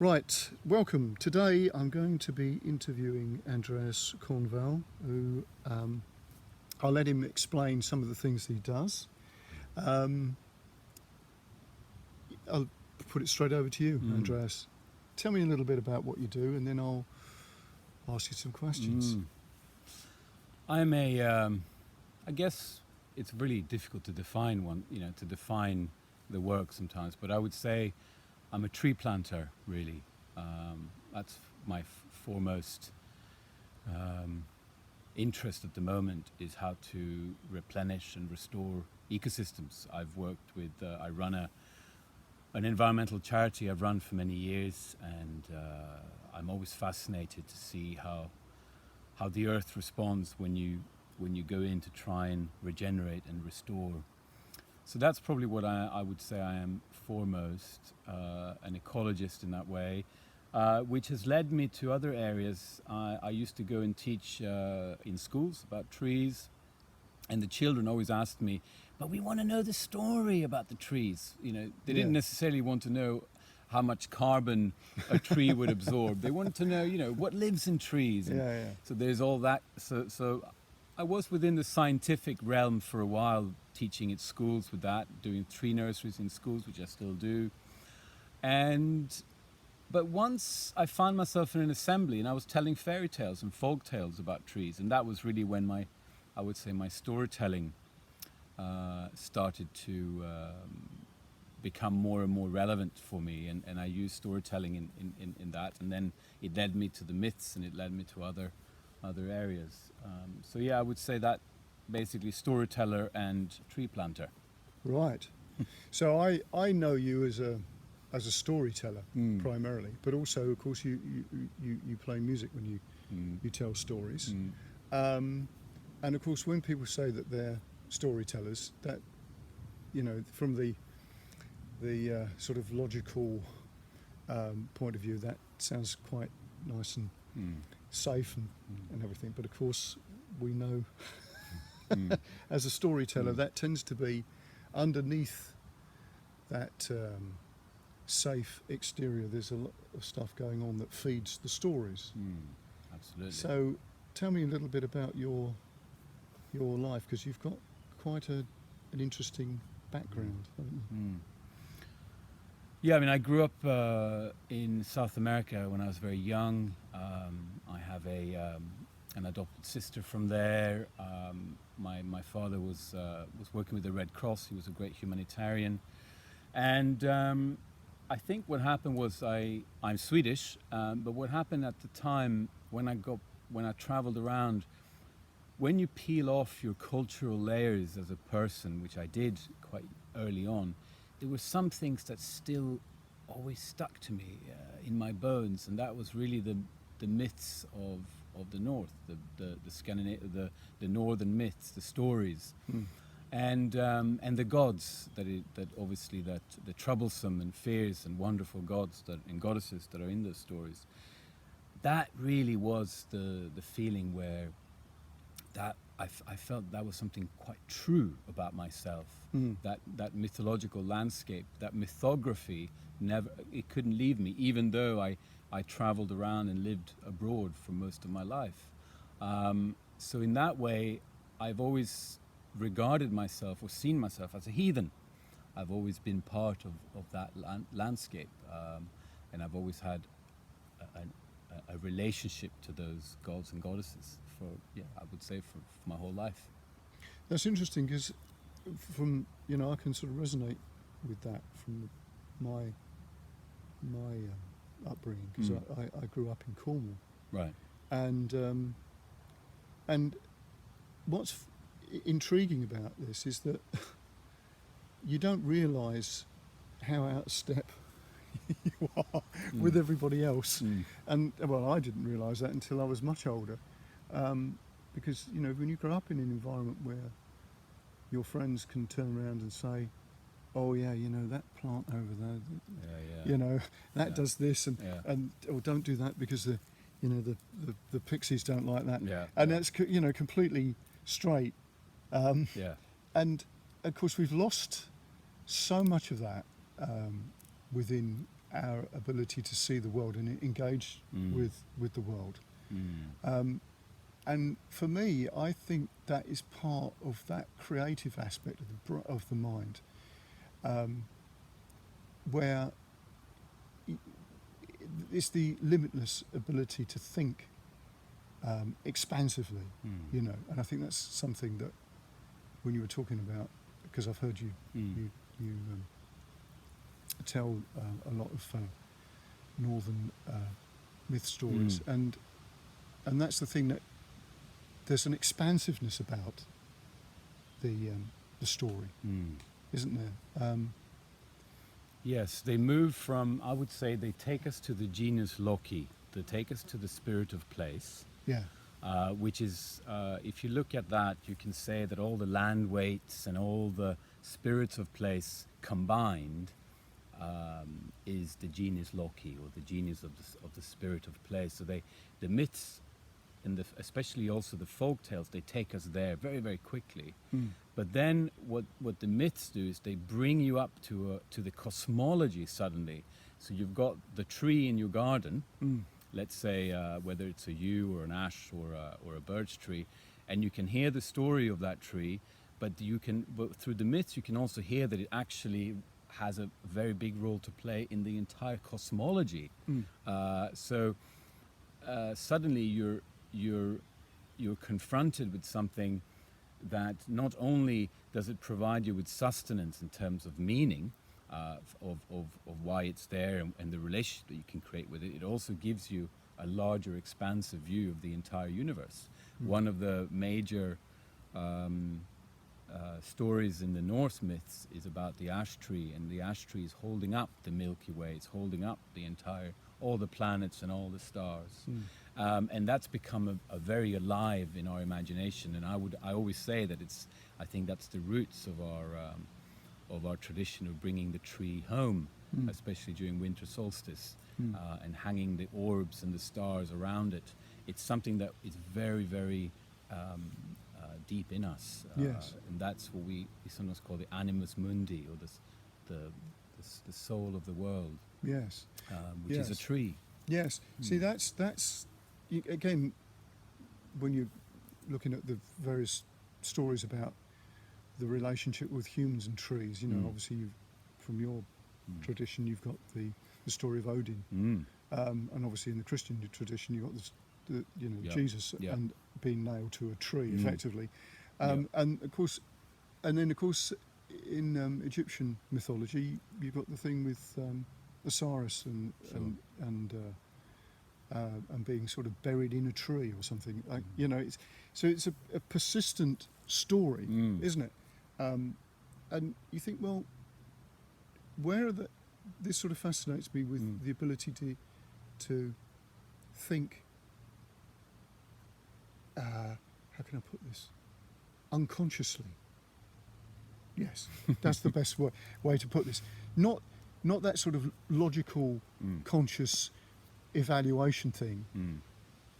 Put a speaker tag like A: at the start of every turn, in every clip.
A: Right, welcome. Today I'm going to be interviewing Andreas Kornevall, who I'll let him explain some of the things he does. I'll put it straight over to you, Andreas. Tell me a little bit about what you do, and then I'll ask you some questions.
B: I'm I guess it's really difficult to define to define the work sometimes, but I would say I'm a tree planter, really. That's my foremost interest at the moment, is how to replenish and restore ecosystems. I've worked with, I run an environmental charity I've run for many years, and I'm always fascinated to see how the earth responds when you go in to try and regenerate and restore. So that's probably what I would say I am foremost, an ecologist in that way, which has led me to other areas. I used to go and teach in schools about trees, and the children always asked me, but we want to know the story about the trees. They didn't necessarily want to know how much carbon a tree would absorb. They wanted to know, what lives in trees. So there's all that. So I was within the scientific realm for a while, teaching at schools with that, doing tree nurseries in schools, which I still do. But once I found myself in an assembly and I was telling fairy tales and folk tales about trees, and that was really when my storytelling started to become more and more relevant for me, and I used storytelling in that, and then it led me to the myths, and it led me to other areas. I would say that basically storyteller and tree planter.
A: Right. So I know you as a storyteller primarily, but also, of course, you play music when you tell stories. And of course, when people say that they're storytellers, that from the sort of logical point of view, that sounds quite nice and safe and everything. But of course, we know as a storyteller that tends to be underneath that safe exterior. There's a lot of stuff going on that feeds the stories.
B: Absolutely.
A: So tell me a little bit about your life, because you've got quite an interesting background, haven't you?
B: Yeah, I mean, I grew up in South America when I was very young. I have an adopted sister from there. My father was working with the Red Cross. He was a great humanitarian, and I think what happened was I'm Swedish, but what happened at the time when I traveled around, when you peel off your cultural layers as a person, which I did quite early on, there were some things that still always stuck to me in my bones, and that was really the myths of the North, the northern myths, the stories, and the gods that obviously the troublesome and fierce and wonderful gods and goddesses that are in those stories. That really was the feeling where that I felt that was something quite true about myself. That mythological landscape, that mythography, it couldn't leave me, even though I traveled around and lived abroad for most of my life. So in that way, I've always regarded myself or seen myself as a heathen. I've always been part of that landscape, and I've always had a relationship to those gods and goddesses I would say for my whole life.
A: That's interesting, because from I can sort of resonate with that from my upbringing, because I grew up in Cornwall,
B: right,
A: and what's intriguing about this is that you don't realise how out of step you are with everybody else, and well, I didn't realise that until I was much older. Because when you grow up in an environment where your friends can turn around and say, "Oh yeah, that plant over there, that does this," and or don't do that because the pixies don't like that, and that's completely straight. And of course we've lost so much of that within our ability to see the world and engage with the world. And for me, I think that is part of that creative aspect of the mind, where it's the limitless ability to think expansively, you know. And I think that's something that, when you were talking about, because I've heard you tell a lot of northern myth stories, and that's the thing, that there's an expansiveness about the story, isn't there?
B: Yes, they move from, I would say, they take us to the genus loci. They take us to the spirit of place.
A: Yeah.
B: Which is, if you look at that, you can say that all the land weights and all the spirits of place combined is the genus loci, or the genius of the spirit of place. So the myths, and especially also the folk tales, they take us there very, very quickly. But then what the myths do is they bring you up to the cosmology suddenly. So you've got the tree in your garden. Let's say whether it's a yew or an ash or a birch tree, and you can hear the story of that tree, but through the myths you can also hear that it actually has a very big role to play in the entire cosmology. So suddenly you're confronted with something that not only does it provide you with sustenance in terms of meaning, of why it's there and the relationship that you can create with it, it also gives you a larger, expansive view of the entire universe. One of the major stories in the Norse myths is about the ash tree, and the ash tree is holding up the Milky Way, it's holding up all the planets and all the stars. And that's become a very alive in our imagination, and I always say that I think that's the roots of our tradition of bringing the tree home, especially during winter solstice, and hanging the orbs and the stars around it. It's something that is very, very deep in us.
A: Yes.
B: And that's what we sometimes call the animus mundi, or the soul of the world.
A: Yes.
B: Which is a tree.
A: Yes. See, that's again, when you're looking at the various stories about the relationship with humans and trees, you know, obviously from your tradition you've got the story of Odin, and obviously in the Christian tradition you've got Jesus and being nailed to a tree effectively, and of course in Egyptian mythology you've got the thing with Osiris and being sort of buried in a tree or something, like, you know. It's a persistent story, isn't it? And you think, well, this sort of fascinates me with the ability to think, how can I put this, unconsciously. Yes, that's the best way to put this. Not that sort of logical, conscious evaluation thing.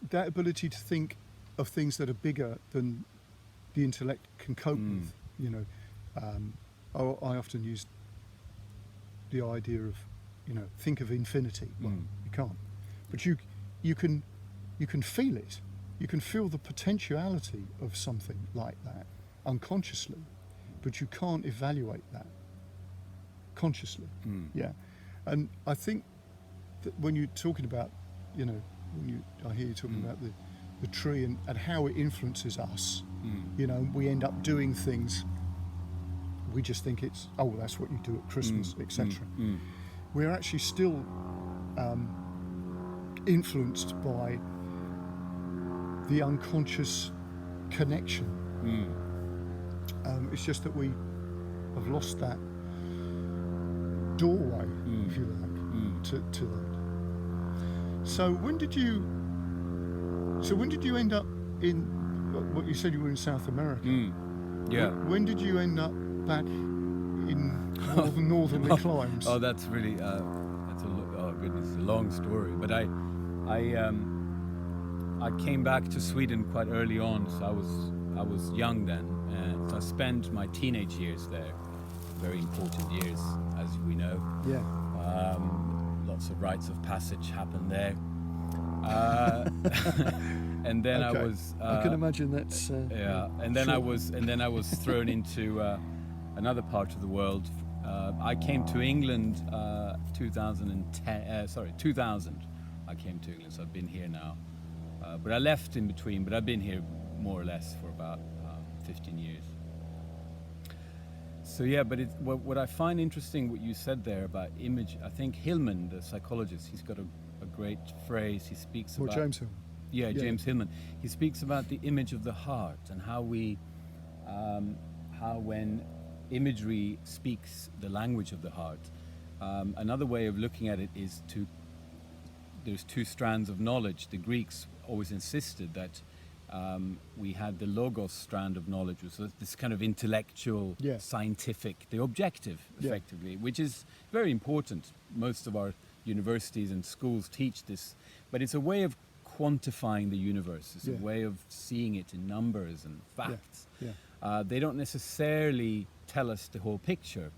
A: That ability to think of things that are bigger than the intellect can cope with. You know, I often use the idea of, you know, think of infinity. Well, you can't, but you can feel it. You can feel the potentiality of something like that unconsciously, but you can't evaluate that consciously. Yeah, and I think that when you're talking about, you know, I hear you talking about the tree and how it influences us. You know, we end up doing things. We just think it's, oh, that's what you do at Christmas, etc. We're actually still influenced by the unconscious connection. It's just that we have lost that doorway, if you like, to that. So when did you end up in what you said you were in South America?
B: Yeah.
A: When did you end up back in northerly climes?
B: Oh, that's really oh goodness, it's a long story. But I came back to Sweden quite early on, so I was young then, and so I spent my teenage years there, very important years, as we know.
A: Yeah.
B: lots of rites of passage happened there. And then
A: Okay.
B: I was.
A: I can imagine that's.
B: Yeah, and then I was thrown into another part of the world. I came to England 2000. I came to England, so I've been here now. But I left in between. But I've been here more or less for about 15 years. So yeah, but what I find interesting, what you said there about image. I think Hillman, the psychologist, he's got a great phrase. He speaks
A: Well,
B: about.
A: James Hill.
B: Yeah, James Hillman. He speaks about the image of the heart and how when imagery speaks the language of the heart. Another way of looking at it is there's two strands of knowledge. The Greeks always insisted that we had the logos strand of knowledge, which was this kind of intellectual, scientific, the objective, effectively, which is very important. Most of our universities and schools teach this, but it's a way of quantifying the universe. It's a way of seeing it in numbers and facts. They don't necessarily tell us the whole picture.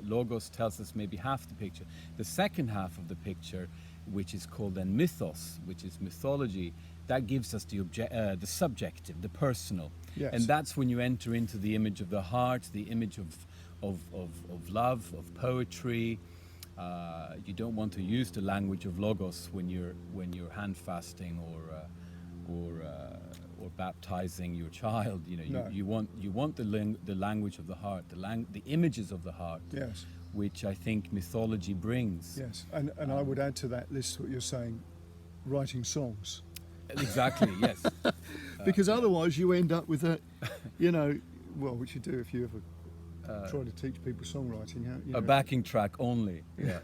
B: Logos tells us maybe half the picture. The second half of the picture, which is called then mythos, which is mythology, that gives us the subjective, the personal. And that's when you enter into the image of the heart, the image of love, of poetry. You don't want to use the language of logos when you're hand fasting or baptizing your child. You want the language of the heart, the images of the heart.
A: Yes.
B: Which I think mythology brings.
A: Yes, and I would add to that list what you're saying, writing songs.
B: Exactly. Yes.
A: Because otherwise you end up with a, which you do if you ever try to teach people songwriting.
B: A backing track only. Yeah.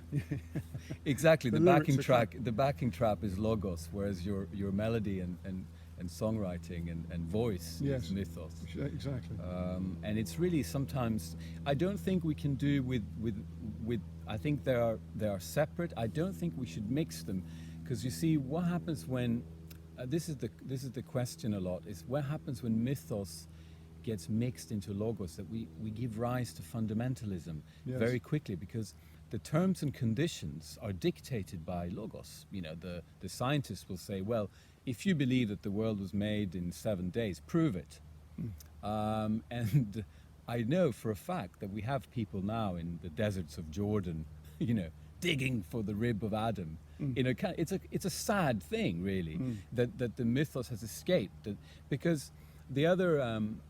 B: Exactly. The backing track is logos, whereas your melody and songwriting and voice is mythos.
A: Exactly.
B: And it's really sometimes I don't think we can do with I think they are separate. I don't think we should mix them, because you see what happens when this is the question a lot, is what happens when mythos gets mixed into logos, that we give rise to fundamentalism very quickly, because the terms and conditions are dictated by logos. The scientists will say, well, if you believe that the world was made in 7 days, prove it. And I know for a fact that we have people now in the deserts of Jordan, digging for the rib of Adam. It's a sad thing, really, that the mythos has escaped. Because the other,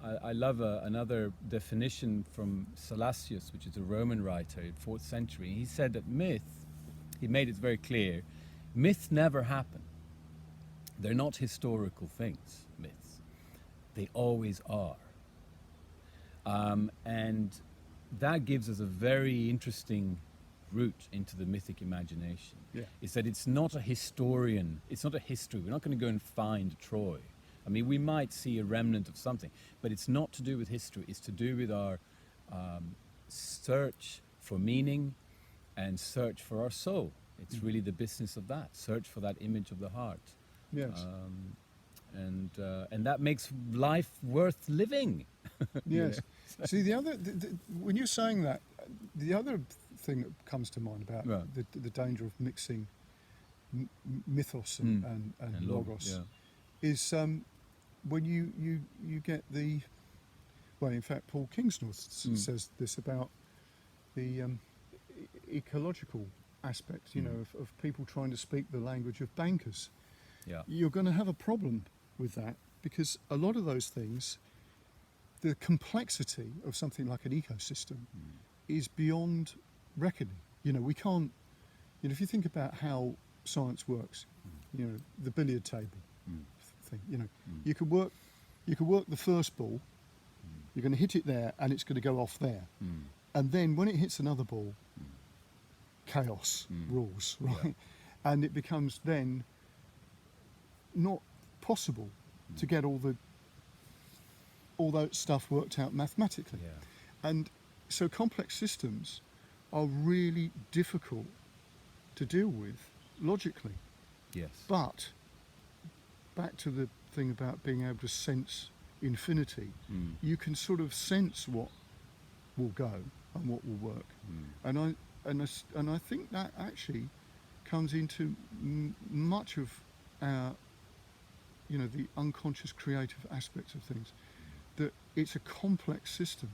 B: I love another definition from Salasius, which is a Roman writer in 4th century. He said that he made it very clear, myths never happen. They're not historical things, myths. They always are. And that gives us a very interesting route into the mythic imagination. Is that it's not a history. We're not going to go and find Troy. I mean, we might see a remnant of something, but it's not to do with history. It's to do with our search for meaning and search for our soul. It's really the business of that, search for that image of the heart.
A: Yes.
B: And that makes life worth living.
A: Yes. See, when you're saying that, the other thing that comes to mind about the danger of mixing mythos and logos is when you get in fact, Paul Kingsnorth says this about the ecological aspect, of people trying to speak the language of bankers. You're going to have a problem with that, because a lot of those things, the complexity of something like an ecosystem is beyond reckoning. We can't, if you think about how science works, the billiard table thing, you could work the first ball, you're going to hit it there and it's going to go off there. And then when it hits another ball, chaos rules, right? And it becomes then not possible to get all that stuff worked out mathematically. And so complex systems are really difficult to deal with logically. But back to the thing about being able to sense infinity, you can sort of sense what will go and what will work. And I think that actually comes into much of our, the unconscious creative aspects of things, that it's a complex system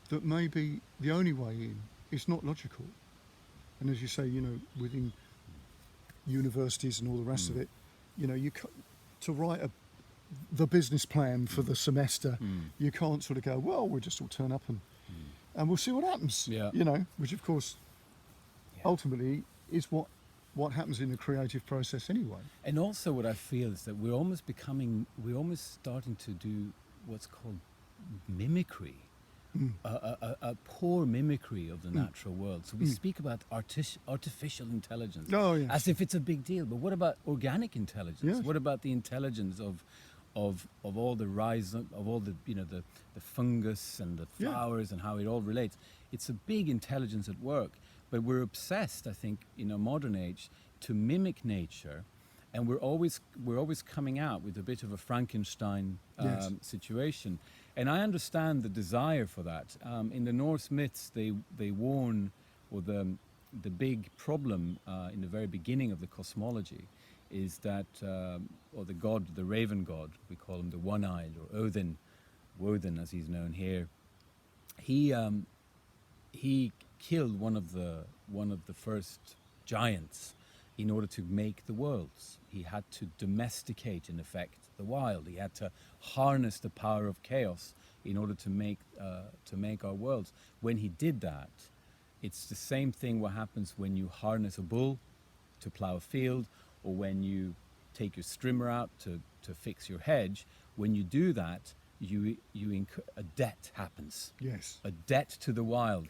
A: that maybe the only way in is not logical. And as you say, within universities and all the rest of it, to write the business plan for the semester, you can't sort of go, well, we'll just all turn up and we'll see what happens.
B: Yeah.
A: Which of course ultimately is what happens in the creative process anyway.
B: And also what I feel is that we're almost starting to do what's called mimicry. A poor mimicry of the natural world. So we speak about artificial intelligence as if it's a big deal. But what about organic intelligence?
A: Yes.
B: What about the intelligence of all the rise of all the the fungus and the flowers and how it all relates? It's a big intelligence at work. But we're obsessed, I think, in a modern age to mimic nature. And we're always coming out with a bit of a Frankenstein situation. And I understand the desire for that. In the Norse myths, they warn, or the big problem in the very beginning of the cosmology is that, or the god, the raven god, we call him the one-eyed, or Woden as he's known here, he killed one of the first giants in order to make the worlds. He had to domesticate, in effect, the wild. He had to harness the power of chaos in order to make our worlds. When he did that, it's the same thing what happens when you harness a bull to plow a field, or when you take your strimmer out to fix your hedge. When you do that, a debt happens.
A: Yes.
B: A debt to the wild.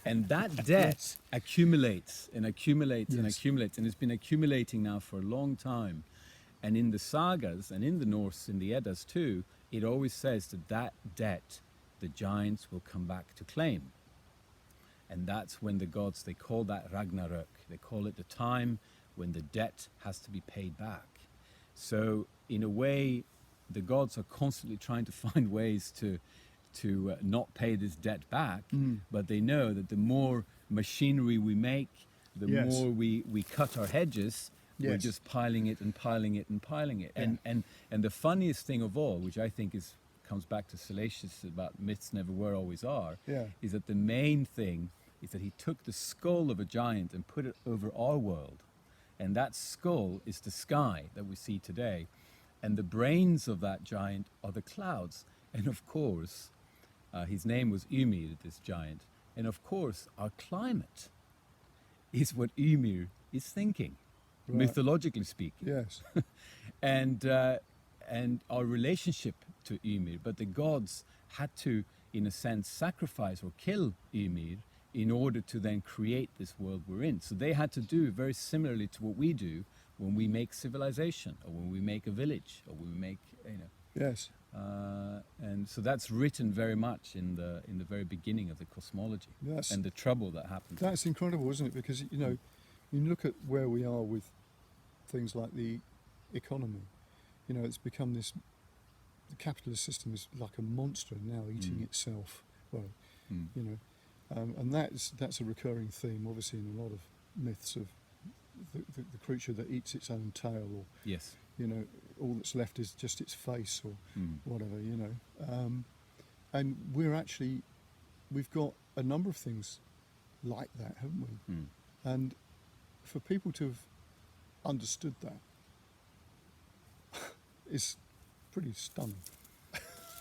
B: And that debt accumulates and accumulates and accumulates. And it's been accumulating now for a long time. And in the sagas and in the Norse, in the Eddas too, it always says that debt, the giants will come back to claim. And that's when the gods, they call that Ragnarök. They call it the time when the debt has to be paid back. So in a way, the gods are constantly trying to find ways to not pay this debt back, but they know that the more machinery we make, the more we cut our hedges, we're just piling it and piling it and piling it.
A: Yeah.
B: And the funniest thing of all, which I think comes back to Salacious about myths never were, always are, is that the main thing is that he took the skull of a giant and put it over our world. And that skull is the sky that we see today. And the brains of that giant are the clouds. And of course, his name was Ymir, this giant. And of course, our climate is what Ymir is thinking, mythologically speaking.
A: Yes.
B: And our relationship to Ymir. But the gods had to, in a sense, sacrifice or kill Ymir in order to then create this world we're in. So they had to do very similarly to what we do when we make civilization, or when we make a village, or when we make,
A: Yes.
B: and so that's written very much in the very beginning of the cosmology, and the trouble that happens.
A: That's incredible, isn't it? Because you look at where we are with things like the economy. It's become this. The capitalist system is like a monster now, eating itself. Well, and that's a recurring theme, obviously, in a lot of myths of the creature that eats its own tail, or
B: Yes.
A: All that's left is just its face, or whatever. And we've got a number of things like that, haven't we? And for people to have understood that is pretty stunning.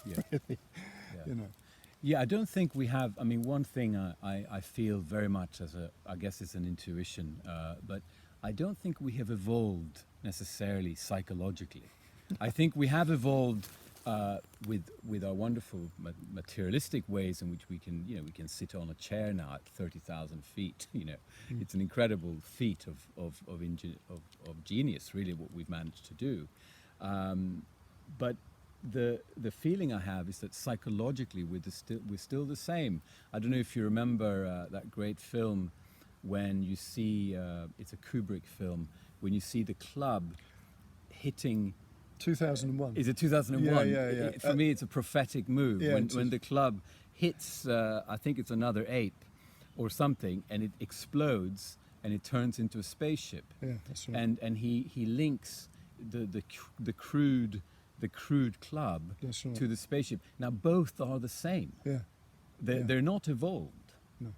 B: Yeah.
A: Really,
B: Yeah. Yeah, I don't think we have. I mean, one thing I feel very much I guess it's an intuition, but I don't think we have evolved necessarily psychologically. I think we have evolved with our wonderful materialistic ways in which we can sit on a chair now at 30,000 feet. It's an incredible feat of genius, really, what we've managed to do. But the feeling I have is that psychologically we're still the same. I don't know if you remember that great film when you see it's a Kubrick film, when you see the club hitting
A: 2001.
B: Is it 2001?
A: Yeah.
B: For me, it's a prophetic move.
A: Yeah,
B: when the club hits, I think it's another ape or something, and it explodes, and it turns into a spaceship.
A: Yeah, that's right.
B: And he links the crude club
A: That's right.
B: to the spaceship. Now both are the same.
A: Yeah.
B: They're not evolved.
A: No.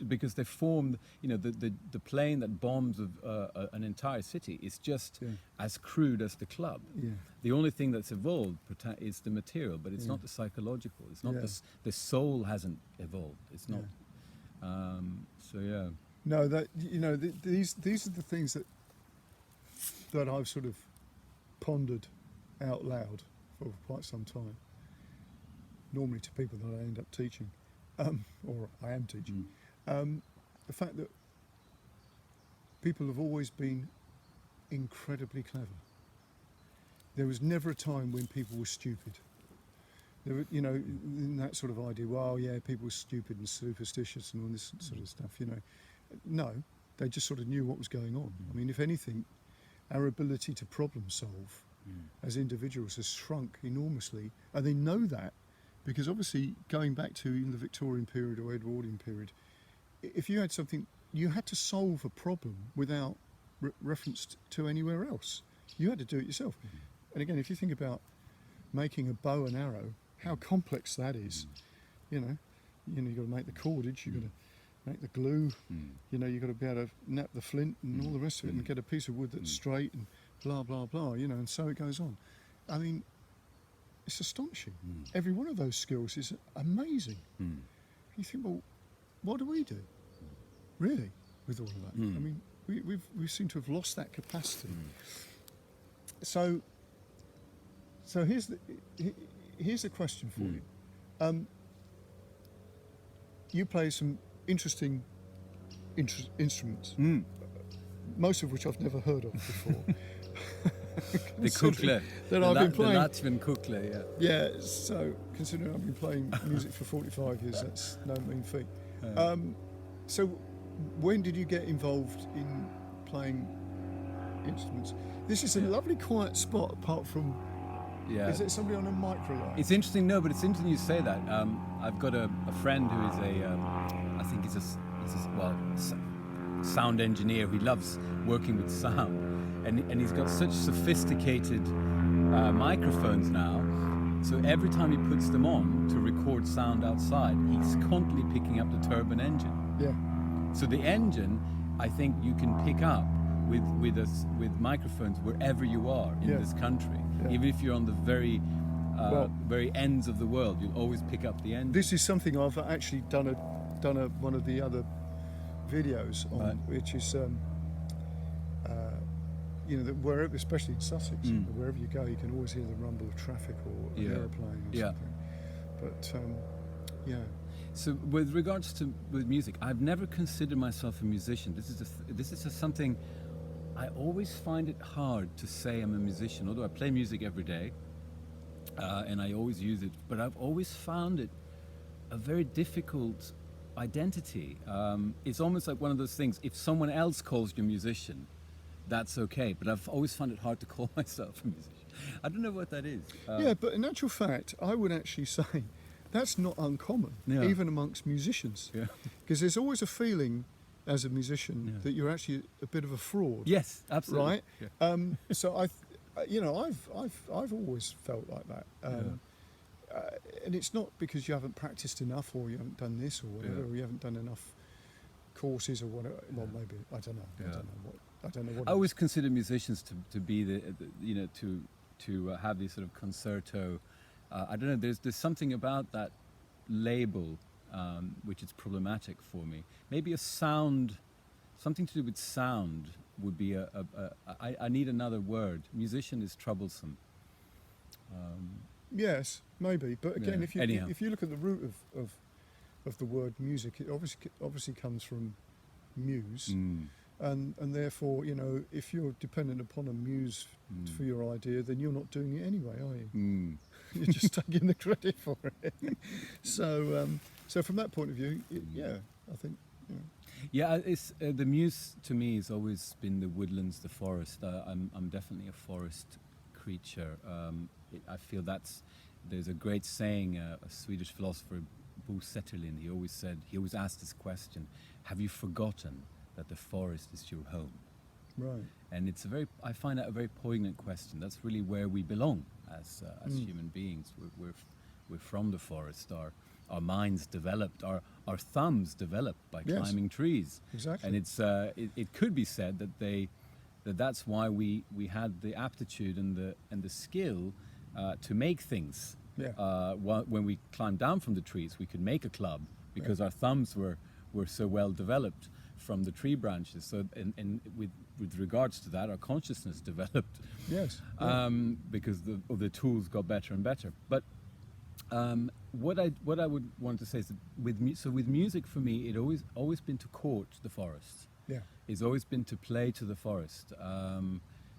B: Because they formed, the plane that bombs an entire city is just as crude as the club.
A: Yeah.
B: The only thing that's evolved is the material, but it's not the psychological. It's not the soul hasn't evolved. It's not. So yeah.
A: No, that these are the things that I've sort of pondered out loud for quite some time. Normally to people that I end up teaching, or I am teaching. The fact that people have always been incredibly clever. There was never a time when people were stupid. There were, in that sort of idea, well, yeah, people were stupid and superstitious and all this sort of stuff, No, they just sort of knew what was going on. I mean, if anything, our ability to problem solve as individuals has shrunk enormously, and they know that because obviously going back to the Victorian period or Edwardian period, if you had something, you had to solve a problem without reference to anywhere else. You had to do it yourself. And again, if you think about making a bow and arrow, how complex that is. You've got to make the cordage, you've got to make the glue, you've got to be able to nap the flint and all the rest of it and get a piece of wood that's straight and blah, blah, blah, and so it goes on. I mean, it's astonishing. Every one of those skills is amazing. You think, well, what do we do, really, with all of that? I mean, we seem to have lost that capacity. So here's the question for you. You play some interesting instruments, most of which I've never heard of before.
B: The kukla.
A: That I've been playing.
B: The Latvian kukla, yeah.
A: Yeah, so considering I've been playing music for 45 years, that's no mean feat. So when did you get involved in playing instruments? This is a lovely quiet spot apart from...
B: Yeah.
A: Is it somebody on a microline?
B: It's interesting, no, but it's interesting you say that. I've got a friend who is I think he's a sound engineer. He loves working with sound. And he's got such sophisticated microphones now. So every time he puts them on to record sound outside, he's constantly picking up the turbine engine.
A: Yeah.
B: So the engine, I think you can pick up with microphones wherever you are in this country. Yeah. Even if you're on the very ends of the world, you'll always pick up the engine.
A: This is something I've actually done one of the other videos on, which is that wherever, especially in Sussex, wherever you go, you can always hear the rumble of traffic or an aeroplane or something. But
B: So with regards to music, I've never considered myself a musician. This is something I always find it hard to say I'm a musician, although I play music every day and I always use it, but I've always found it a very difficult identity. It's almost like one of those things, if someone else calls you a musician, that's okay, but I've always found it hard to call myself a musician. I don't know what that is.
A: But in actual fact, I would actually say that's not uncommon, even amongst musicians. Because there's always a feeling as a musician that you're actually a bit of a fraud.
B: Yes, absolutely.
A: Right? Yeah. So I've always felt like that. And it's not because you haven't practiced enough or you haven't done this or whatever, or you haven't done enough courses or whatever. Well, maybe, I don't know. I don't know what.
B: I always consider musicians to be to have this sort of concerto. I don't know. There's something about that label which is problematic for me. Maybe a sound, something to do with sound would be I need another word. Musician is troublesome.
A: Yes, maybe. But again, if you look at the root of the word music, it obviously comes from muse. And therefore, if you're dependent upon a muse for your idea, then you're not doing it anyway, are you? You're just taking the credit for it. So from that point of view, I think.
B: Yeah, it's the muse to me has always been the woodlands, the forest. I'm definitely a forest creature. I feel there's a great saying, a Swedish philosopher, Bo Zetterlund, he always asked this question: have you forgotten that the forest is your home?
A: Right.
B: And it's I find that a very poignant question. That's really where we belong as human beings. We're from the forest. Our minds developed, our thumbs developed by
A: Yes.
B: climbing trees.
A: Exactly.
B: And it could be said that that's why we had the aptitude and the skill to make things.
A: Yeah.
B: When we climbed down from the trees, we could make a club because our thumbs were so well developed from the tree branches. So, and with regards to that, our consciousness developed.
A: Yes.
B: Because the tools got better and better. But what I would want to say is that with music for me, it always been to court the forest.
A: Yeah.
B: It's always been to play to the forest.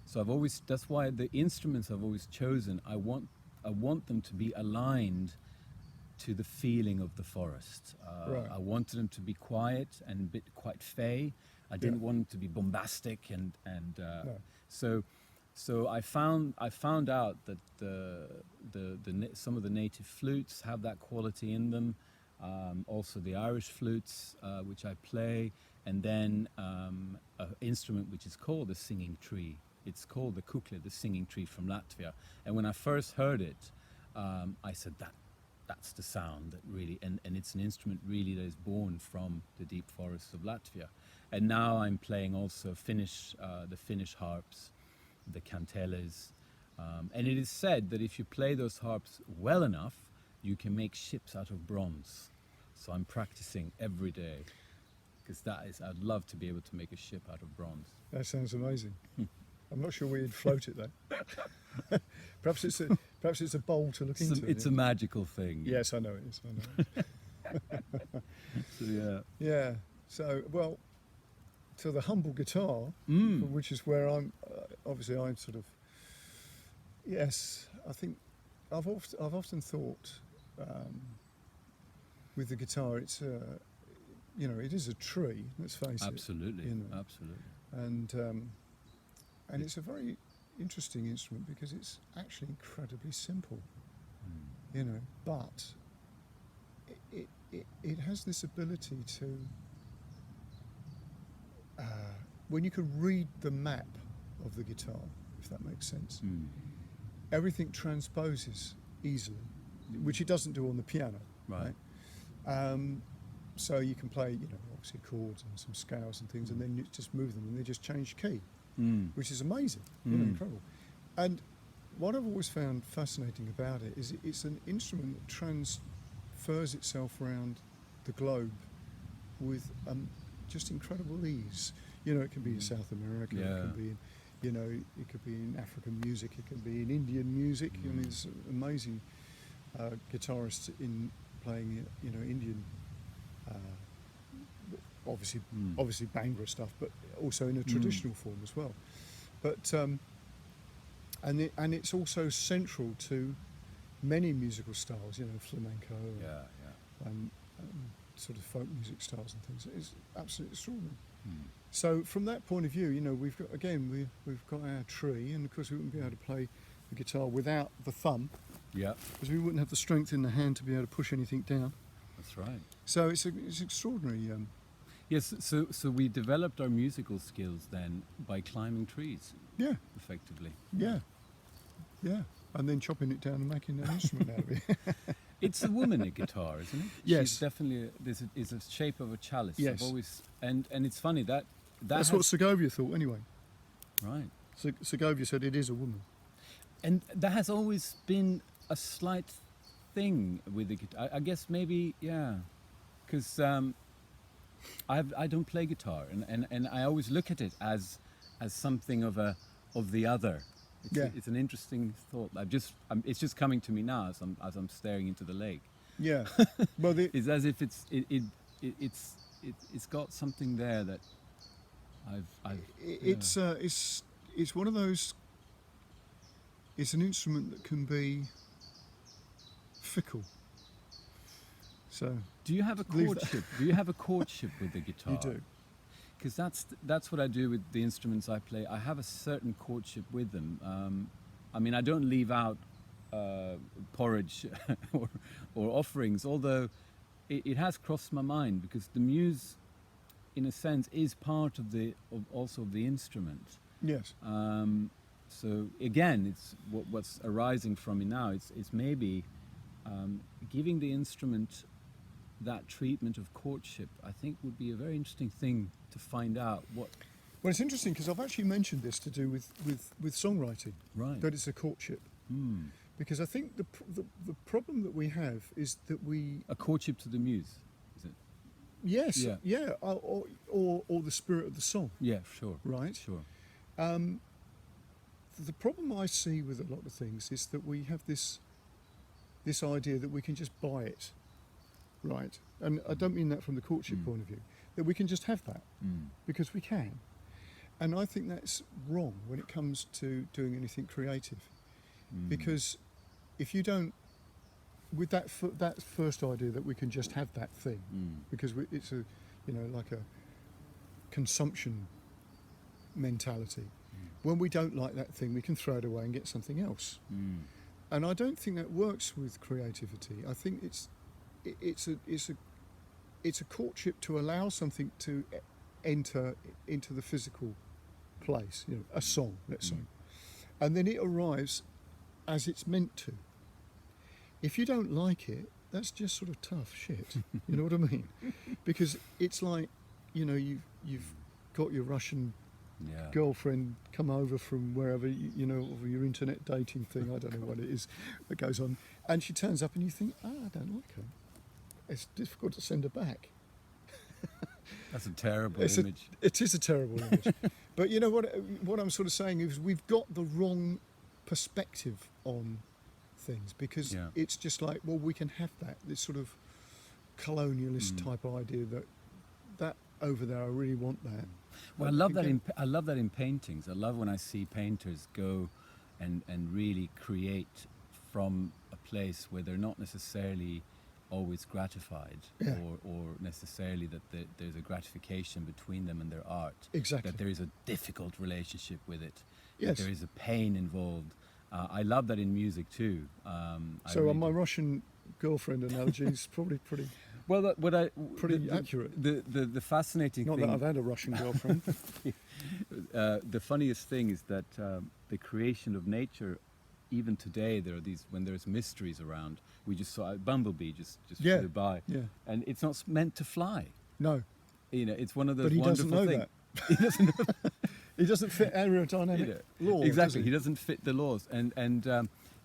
B: So that's why the instruments I've always chosen, I want them to be aligned to the feeling of the forest.
A: Right.
B: I wanted them to be quiet and a bit quite fey. I didn't want them to be bombastic and
A: No.
B: so I found out that some of the native flutes have that quality in them. Also the Irish flutes, which I play, and then an instrument which is called the singing tree. It's called the kukle, the singing tree from Latvia. And when I first heard it, I said that's the sound that really, and it's an instrument really that is born from the deep forests of Latvia. And now I'm playing also the Finnish harps, the canteles. And it is said that if you play those harps well enough, you can make ships out of bronze. So I'm practicing every day, because I'd love to be able to make a ship out of bronze.
A: That sounds amazing. I'm not sure we'd float it though. perhaps it's a bowl to look into.
B: It's a magical thing.
A: Yes, I know it is. I know it.
B: So, yeah.
A: Yeah. So, well, to the humble guitar, which is where I'm obviously I'm sort of. Yes, I think I've often thought with the guitar, it's it is a tree. Let's face it.
B: Absolutely.
A: You know.
B: Absolutely.
A: And it's a very interesting instrument because it's actually incredibly simple, but it has this ability to, when you can read the map of the guitar, if that makes sense, everything transposes easily, which it doesn't do on the piano, right? So you can play, obviously chords and some scales and things, and then you just move them and they just change key. Which is amazing, incredible. And what I've always found fascinating about it is it's an instrument that transfers itself around the globe with just incredible ease. It can be in South America, it can be in, it could be in African music, it can be in Indian music. I mean, there's amazing guitarists in playing, Indian. Obviously Bhangra stuff, but also in a traditional form as well. But and it's also central to many musical styles, flamenco and sort of folk music styles and things. It's absolutely extraordinary. So from that point of view, we've got our tree, and of course we wouldn't be able to play the guitar without the thumb.
B: Yeah,
A: because we wouldn't have the strength in the hand to be able to push anything down.
B: That's right.
A: So it's extraordinary.
B: Yes, so we developed our musical skills then by climbing trees.
A: Yeah.
B: Effectively.
A: Yeah. And then chopping it down and making an instrument out of it.
B: It's a woman guitar, isn't it?
A: Yes.
B: She's definitely is a shape of a chalice.
A: Yes.
B: I've always and it's funny
A: that's what Segovia thought anyway.
B: Right.
A: Segovia said it is a woman.
B: And that has always been a slight thing with the guitar. I guess maybe because I don't play guitar, and I always look at it as something of the other. It's an interesting thought. It's just coming to me now as I'm staring into the lake.
A: Yeah, well,
B: it's as if it's got something there that
A: it's one of those. It's an instrument that can be fickle. So,
B: do you have a courtship? Do you have a courtship with the guitar?
A: You do.
B: Because that's what I do with the instruments I play. I have a certain courtship with them. I mean, I don't leave out porridge or offerings, although it has crossed my mind, because the muse in a sense, is part of also of the instrument.
A: Yes.
B: So again, it's what's arising from me now. It's maybe giving the instrument that treatment of courtship. I think would be a very interesting thing to find out what.
A: Well, it's interesting because I've actually mentioned this to do with songwriting.
B: Right.
A: That it's a courtship.
B: Mm.
A: Because I think the problem that we have is that we...
B: A courtship to the muse, is it?
A: Yes,
B: Yeah.
A: yeah, or the spirit of the song,
B: Yeah, sure.
A: right?
B: Sure.
A: The problem I see with a lot of things is that we have this idea that we can just buy it, right? And I don't mean that from the courtship point of view, that we can just have that, because we can. And I think that's wrong when it comes to doing anything creative, because if you don't, with that first idea that we can just have that thing, because it's a, like a consumption mentality. When we don't like that thing, we can throw it away and get something else. And I don't think that works with creativity. I think it's a courtship to allow something to enter into the physical place, a song, let's say, and then it arrives as it's meant to. If you don't like it, that's just sort of tough shit. You know what I mean? Because it's like, you've got your Russian girlfriend come over from wherever, over your internet dating thing, I don't know what it is that goes on, and she turns up and you think, I don't like her. It's difficult to send her back.
B: That's a terrible image.
A: It is a terrible image. But you know what I'm sort of saying is we've got the wrong perspective on things, because it's just like, well, we can have that, this sort of colonialist type idea that over there, I really want that.
B: Well, I love that in paintings. I love when I see painters go and really create from a place where they're not necessarily always gratified, or necessarily that there's a gratification between them and their art.
A: Exactly.
B: That there is a difficult relationship with it.
A: Yes.
B: That there is a pain involved. I love that in music too.
A: My Russian girlfriend analogy is probably pretty...
B: Well,
A: pretty accurate.
B: The fascinating
A: thing... Not that I've had a Russian girlfriend.
B: The funniest thing is that the creation of nature, even today, there are these, when there's mysteries around, we just saw a bumblebee just flew by. Yeah. And it's not meant to fly.
A: No.
B: It's one of those
A: wonderful things.
B: But he doesn't know that. He doesn't know that.
A: He doesn't fit aerodynamic laws.
B: Exactly, he doesn't fit the laws. And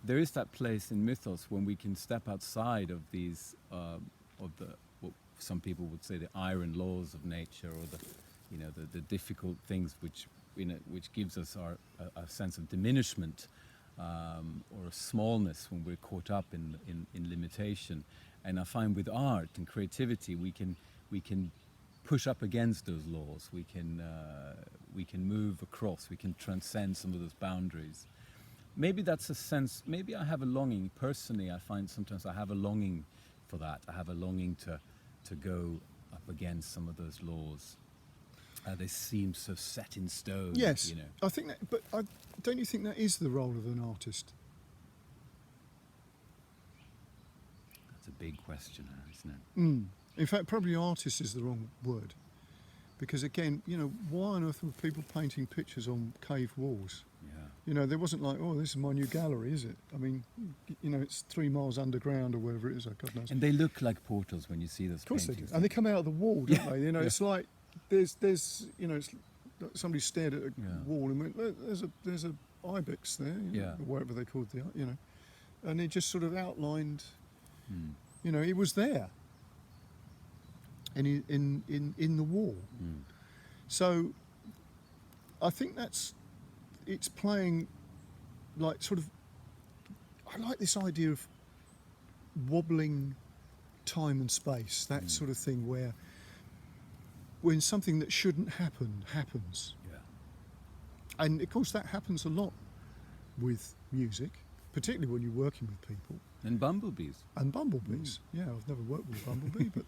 B: there is that place in mythos when we can step outside of these, what some people would say the iron laws of nature, or the difficult things which gives us a sense of diminishment, or a smallness when we're caught up in limitation. And I find with art and creativity, we can push up against those laws. We can move across. We can transcend some of those boundaries. Maybe that's a sense. Maybe I have a longing personally. I find sometimes I have a longing for that. I have a longing to go up against some of those laws. They seem so set in stone.
A: Yes, I think that. But don't you think that is the role of an artist?
B: That's a big question, isn't it?
A: In fact, probably artist is the wrong word, because again, why on earth were people painting pictures on cave walls? Yeah. There wasn't like, oh, this is my new gallery, is it? I mean, it's 3 miles underground or wherever it is. God knows.
B: And they look like portals when you see those.
A: Of course
B: paintings.
A: they do, and they come out of the wall, don't they? It's like there's it's like somebody stared at a wall and went, there's a ibex there, or whatever they called the, and it just sort of outlined, it was there. In the wall. So I think it's playing like sort of, I like this idea of wobbling time and space, that sort of thing, where when something that shouldn't happen happens. Yeah. And of course that happens a lot with music, particularly when you're working with people.
B: And bumblebees.
A: Yeah, I've never worked with a bumblebee, but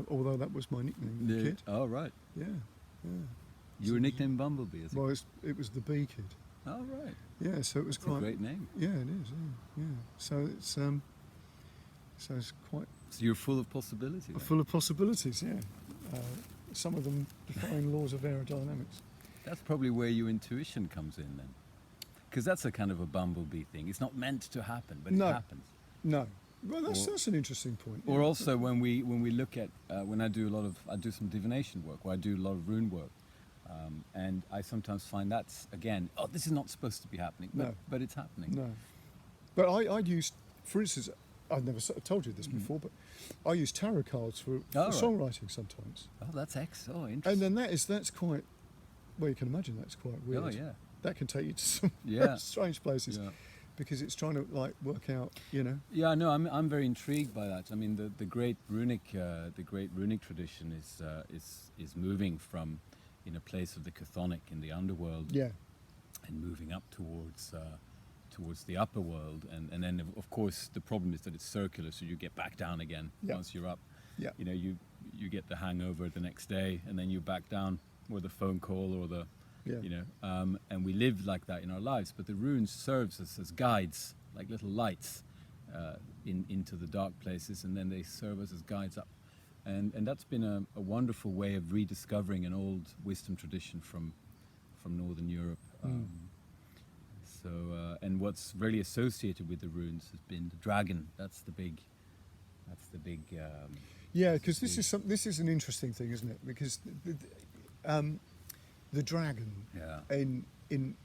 A: although that was my nickname, the kid.
B: Oh, right.
A: Yeah.
B: You were nicknamed Bumblebee, is it?
A: Well, it was the bee kid.
B: Oh, right.
A: Yeah, so it was
B: That's a great name.
A: Yeah, it is. Yeah. So it's quite.
B: So you're full of possibilities.
A: Full of possibilities, yeah. some of them defying laws of aerodynamics.
B: That's probably where your intuition comes in then. Because that's a kind of a bumblebee thing. It's not meant to happen, but
A: No.
B: it happens.
A: No. Well, that's an interesting point.
B: Or
A: yeah.
B: also when we look at when I do some divination work, or I do a lot of rune work, and I sometimes find that's again, this is not supposed to be happening, but it's happening.
A: No. But I'd used, for instance, I've never told you this before, but I use tarot cards for
B: right.
A: songwriting sometimes.
B: Oh, that's interesting.
A: And then that's quite, well, you can imagine that's quite weird.
B: Oh, yeah.
A: That can take you to some strange places.
B: Yeah.
A: Because it's trying to work out,
B: Yeah, no, I'm very intrigued by that. I mean, the great runic tradition is moving from a place of the chthonic in the underworld, and moving up towards the upper world, and then of course the problem is that it's circular, so you get back down again once you're up.
A: Yeah.
B: You get the hangover the next day, and then you're back down, or the phone call, or the and we live like that in our lives. But the runes serves us as guides, like little lights into the dark places, and then they serve us as guides up. And that's been a wonderful way of rediscovering an old wisdom tradition from Northern Europe. And what's really associated with the runes has been the dragon. That's the big.
A: Because this is an interesting thing, isn't it? Because the dragon in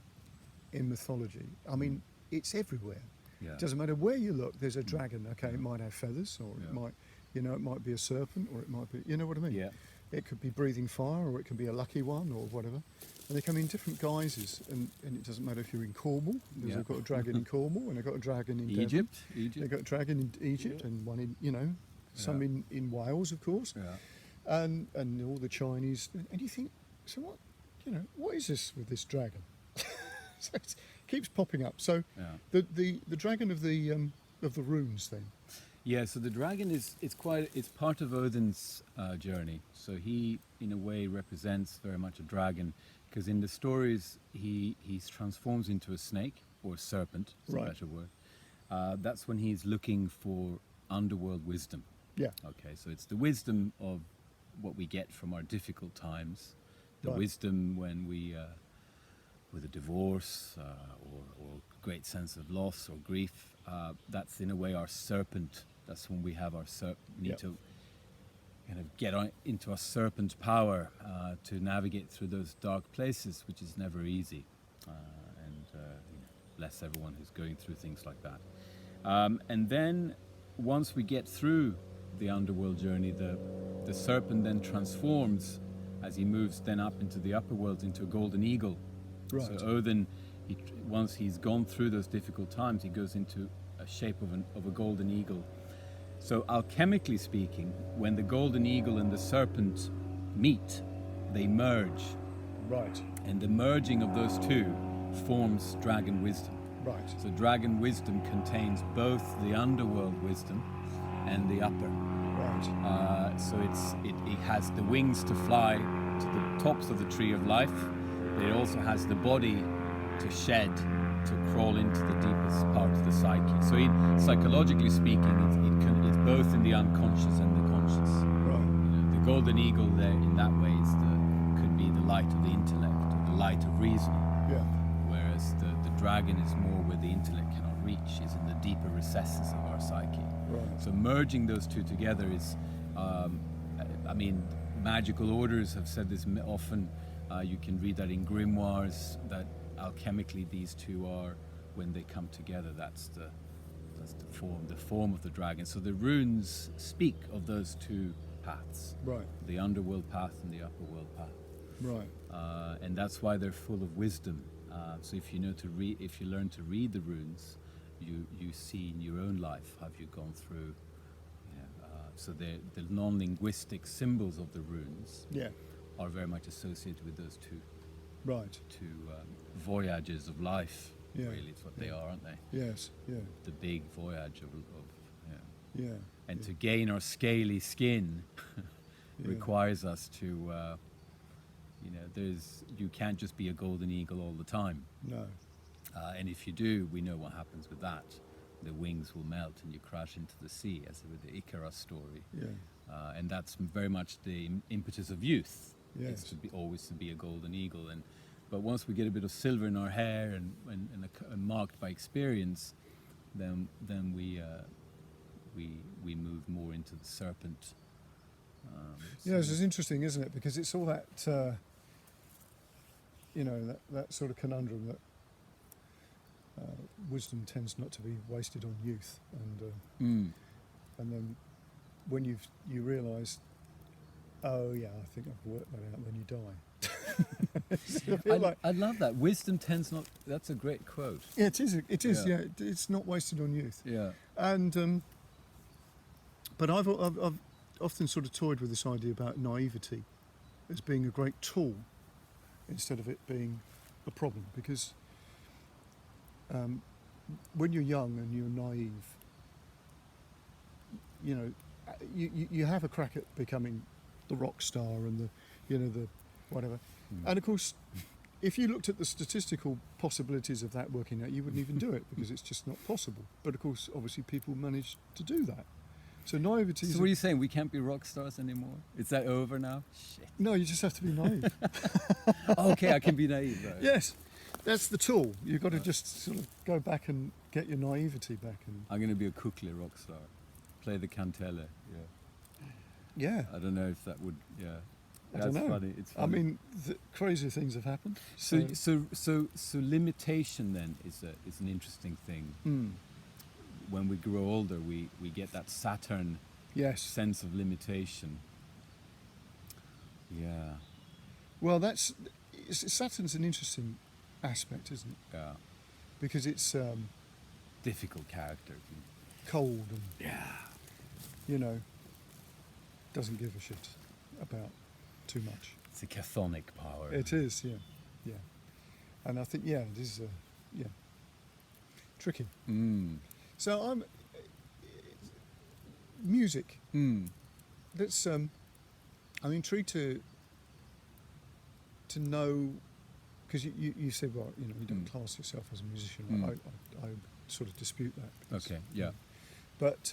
A: mythology, I mean, it's everywhere.
B: Yeah.
A: It doesn't matter where you look. There's a dragon. Okay, it might have feathers, or it might, it might be a serpent, or it might be, you know what I mean?
B: Yeah.
A: It could be breathing fire, or it can be a lucky one, or whatever. And they come in different guises, and it doesn't matter if you're in Cornwall, because they've got a dragon in Cornwall, and they've got a dragon in
B: Egypt.
A: They've got a dragon in Egypt, and one in, some in Wales, of course.
B: Yeah.
A: And all the Chinese. And you think, so what is this with this dragon? So it keeps popping up. So the dragon of the runes then.
B: Yeah, so the dragon is part of Odin's journey. So he, in a way, represents very much a dragon, because in the stories he transforms into a snake, or a serpent, is a better word. That's when he's looking for underworld wisdom.
A: Yeah.
B: Okay, so it's the wisdom of what we get from our difficult times, the wisdom when we, with a divorce or great sense of loss or grief. That's in a way our serpent. That's when we have our need to kind of get into our serpent power to navigate through those dark places, which is never easy. Bless everyone who's going through things like that. And then once we get through the underworld journey, the serpent then transforms as he moves then up into the upper world into a golden eagle.
A: Right.
B: So Odin, once he's gone through those difficult times, he goes into a shape of a golden eagle. So alchemically speaking, when the golden eagle and the serpent meet, they merge.
A: Right.
B: And the merging of those two forms dragon wisdom.
A: Right.
B: So dragon wisdom contains both the underworld wisdom and the upper.
A: Right.
B: So it has the wings to fly to the tops of the tree of life, but it also has the body to shed, to crawl into the deepest part of the psyche. So psychologically speaking, it's both in the unconscious and the conscious.
A: Right.
B: The golden eagle there in that way could be the light of the intellect, or the light of reason.
A: Yeah.
B: Whereas the dragon is more where the intellect cannot reach, is in the deeper recesses of our psyche.
A: Right.
B: So merging those two together is, magical orders have said this often. You can read that in grimoires, that alchemically these two are, when they come together, that's the form of the dragon. So the runes speak of those two paths,
A: Right.
B: the underworld path and the upper world path.
A: Right.
B: And that's why they're full of wisdom. So if you learn to read the runes, you see in your own life, have you gone through. So the non-linguistic symbols of the runes are very much associated with those two
A: Right.
B: voyages of life.
A: Yeah.
B: Really, it's what they are, aren't they?
A: Yes. Yeah.
B: The big voyage of
A: Yeah.
B: and to gain our scaly skin requires us to. You can't just be a golden eagle all the time.
A: No.
B: And if you do, we know what happens with that. The wings will melt and you crash into the sea, as with the Icarus story.
A: Yeah.
B: and that's very much the impetus of youth.
A: Yes.
B: It's to be always to be a golden eagle, but once we get a bit of silver in our hair and marked by experience, then we move more into the serpent.
A: Yes, it's interesting, isn't it? Because it's all that that sort of conundrum that wisdom tends not to be wasted on youth, and then when you realise, oh yeah, I think I've worked that out, then you die.
B: I love that. Wisdom tends not. That's a great quote.
A: Yeah, it is. It is.
B: Yeah.
A: Yeah, it's not wasted on youth.
B: Yeah.
A: And but I've often sort of toyed with this idea about naivety as being a great tool instead of it being a problem, because when you're young and you're naive, you have a crack at becoming the rock star and the whatever. And of course, if you looked at the statistical possibilities of that working out, you wouldn't even do it, because it's just not possible. But of course, obviously, people manage to do that. So naivety.
B: So what are you saying? We can't be rock stars anymore? Is that over now? Shit.
A: No, you just have to be naive.
B: Okay, I can be naive though.
A: Yes, that's the tool. You've got to just sort of go back and get your naivety back. And
B: I'm going to be a Kukli rock star. Play the cantele.
A: yeah,
B: I don't know if that would. Yeah.
A: I
B: That's
A: don't know.
B: funny. It's funny.
A: I mean, crazy things have happened.
B: So limitation then is an interesting thing. When we grow older, we get that Saturn
A: Yes.
B: sense of limitation. Yeah.
A: Well, Saturn's an interesting aspect, isn't it?
B: Yeah.
A: Because it's
B: Difficult character.
A: cold and
B: Yeah.
A: Doesn't give a shit about too much.
B: It's a chthonic power.
A: It is, yeah. And I think, it is, tricky. So music. That's I'm intrigued to know, because you said, well, you don't class yourself as a musician. I sort of dispute that. because-
B: Okay. Yeah.
A: But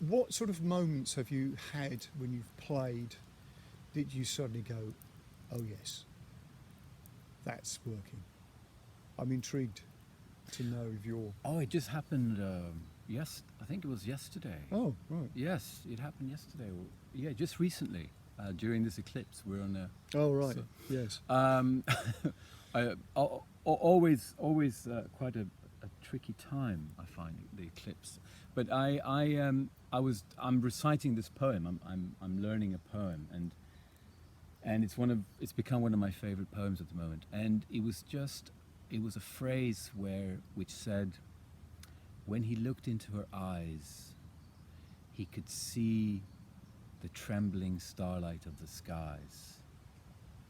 A: what sort of moments have you had when you've played that you suddenly go, oh yes, that's working? I'm intrigued to know if you're...
B: Oh, it just happened. I think it was yesterday.
A: Oh, right.
B: Yes, it happened yesterday. Yeah, just recently during this eclipse. We're on a.
A: Oh, right.
B: So-
A: Yes.
B: Always quite a tricky time, I find, the eclipse. But I'm reciting this poem. I'm learning a poem, and it's become one of my favorite poems at the moment. And it was a phrase which said, when he looked into her eyes, he could see the trembling starlight of the skies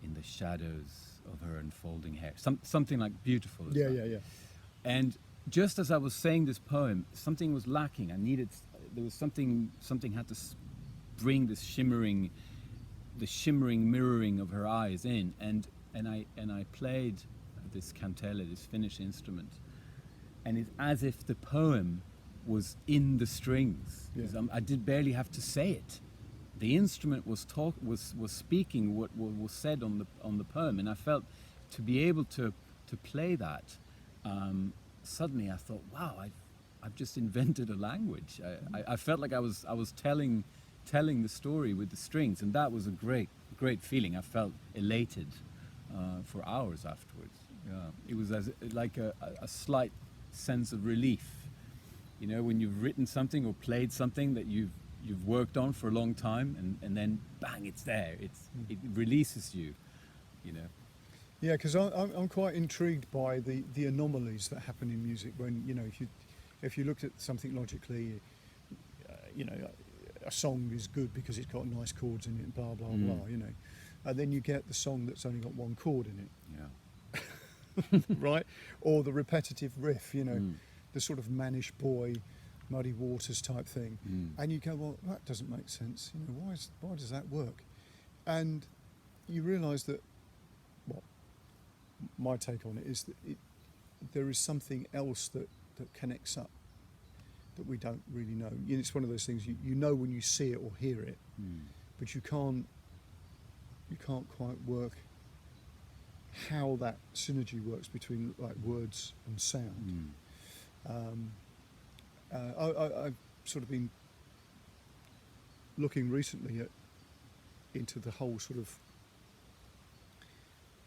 B: in the shadows of her unfolding hair. Something like beautiful.
A: Yeah.
B: And just as I was saying this poem, something was lacking. There was something had to bring the shimmering mirroring of her eyes in, and I played this cantele, this Finnish instrument, and it's as if the poem was in the strings.
A: Yeah.
B: I did barely have to say it. The instrument was speaking what was said on the poem, and I felt to be able to play that. Suddenly, I thought, wow, I've just invented a language. I felt like I was telling the story with the strings, and that was a great feeling. I felt elated for hours afterwards. Yeah, it was like a slight sense of relief. When you've written something or played something that you've worked on for a long time, and then bang, it's there. It releases you.
A: Yeah, because I'm quite intrigued by the anomalies that happen in music when, if you looked at something logically, a song is good because it's got nice chords in it, blah, blah, blah, and then you get the song that's only got one chord in it.
B: Yeah.
A: Right? Or the repetitive riff, the sort of mannish boy, Muddy Waters type thing. And you go, well, that doesn't make sense. Why does that work? And you realise that, well, my take on it is that there is something else that connects up. that we don't really know. It's one of those things you know when you see it or hear it, but you can't quite work how that synergy works between like words and sound. I've sort of been looking recently into the whole sort of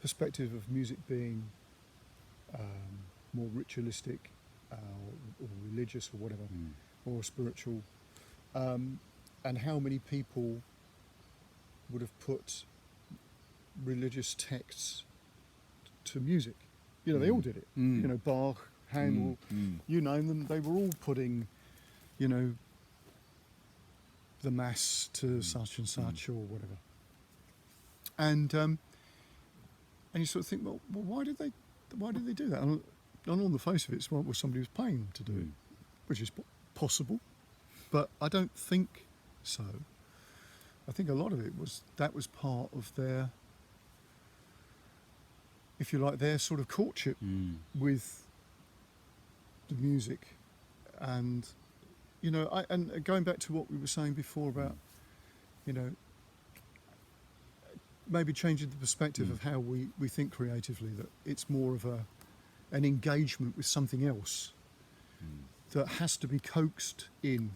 A: perspective of music being more ritualistic or religious or whatever, or spiritual, and how many people would have put religious texts to music. They all did it. Bach, Handel, you name them, they were all putting, the mass to such and such or whatever. And you sort of think, well, why did they do that? And on the face of it, it's what somebody was paying them to do it, which is possible, but I don't think so. I think a lot of it was part of their, if you like, their sort of courtship with the music, and and going back to what we were saying before about, maybe changing the perspective of how we think creatively, that it's more of an engagement with something else that has to be coaxed in,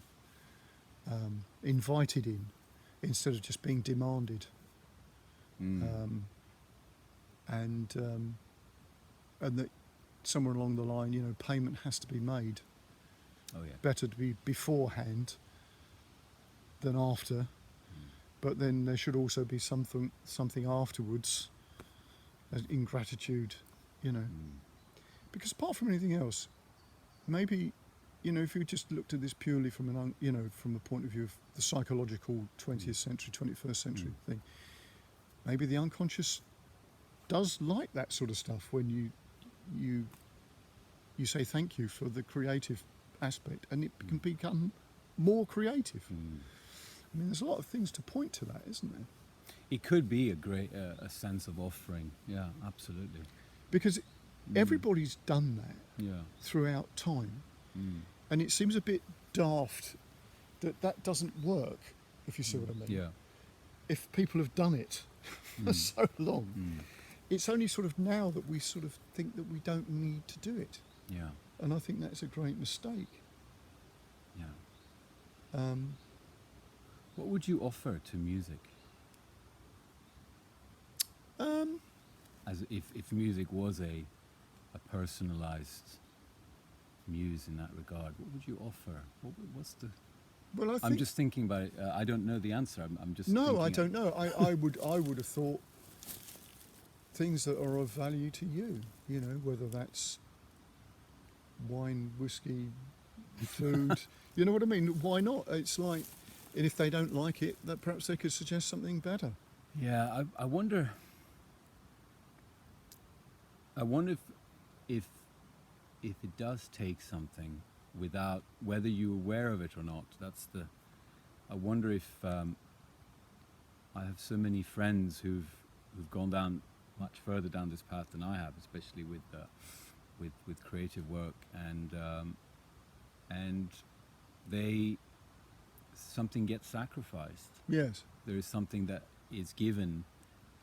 A: invited in, instead of just being demanded. And that somewhere along the line, payment has to be made.
B: Oh yeah.
A: Better to be beforehand than after, but then there should also be something afterwards, in gratitude, because apart from anything else, maybe, if you just looked at this purely from from the point of view of the psychological 20th century, 21st century thing, maybe the unconscious does like that sort of stuff when you say thank you for the creative aspect, and it can become more creative. I mean, there's a lot of things to point to that, isn't there?
B: It could be a great a sense of offering. Yeah, absolutely.
A: Because everybody's done that throughout time, and it seems a bit daft that doesn't work, if you see what I mean.
B: Yeah.
A: If people have done it for so long, it's only sort of now that we sort of think that we don't need to do it.
B: Yeah.
A: And I think that's a great mistake.
B: Yeah. What would you offer to music? As if music was a personalized muse in that regard, what would you offer? What's the?
A: Well,
B: I'm just thinking about it. I don't know the answer. I'm just.
A: No, I don't know. I would have thought things that are of value to you. Whether that's wine, whiskey, food. You know what I mean? Why not? It's like, and if they don't like it, that perhaps they could suggest something better.
B: Yeah, I wonder. I wonder if it does take something without, whether you're aware of it or not. I wonder if I have so many friends who've gone down much further down this path than I have, especially with creative work, and something gets sacrificed.
A: Yes.
B: There is something that is given,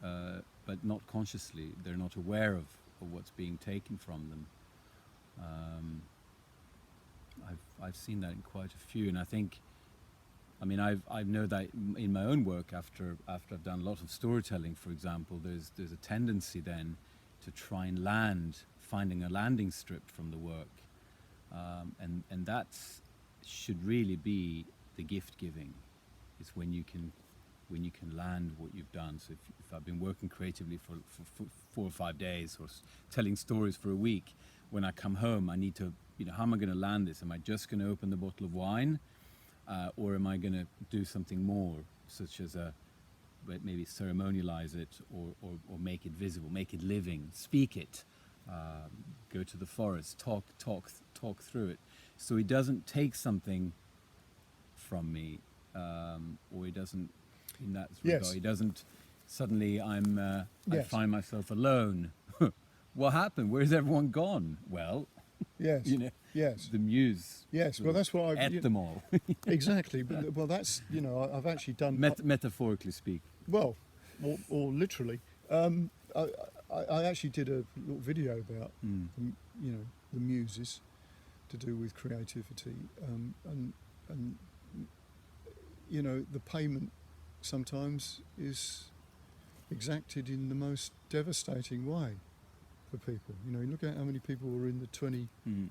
B: but not consciously. They're not aware of what's being taken from them. I've seen that in quite a few, and I think, I know that in my own work, after I've done a lot of storytelling, for example, there's a tendency then to try and finding a landing strip from the work, and that should really be the gift giving. It's when you can land what you've done. So if I've been working creatively for 4 or 5 days, or telling stories for a week, when I come home, I need to, how am I going to land this? Am I just going to open the bottle of wine, or am I going to do something more, such as maybe ceremonialize it, or make it visible, make it living, speak it, go to the forest, talk through it. So he doesn't take something from me, or he doesn't, in that regard, he doesn't, suddenly I find myself alone. What happened? Where's everyone gone? Well,
A: Yes.
B: You know,
A: Yes.
B: the muse.
A: Yes. Well, that's what I.
B: Ate them all.
A: Exactly. But well, that's I've actually done.
B: Metaphorically speak.
A: Well, or literally. I actually did a little video about the muses to do with creativity, and the payment sometimes is exacted in the most devastating way for people. You look at how many people were in the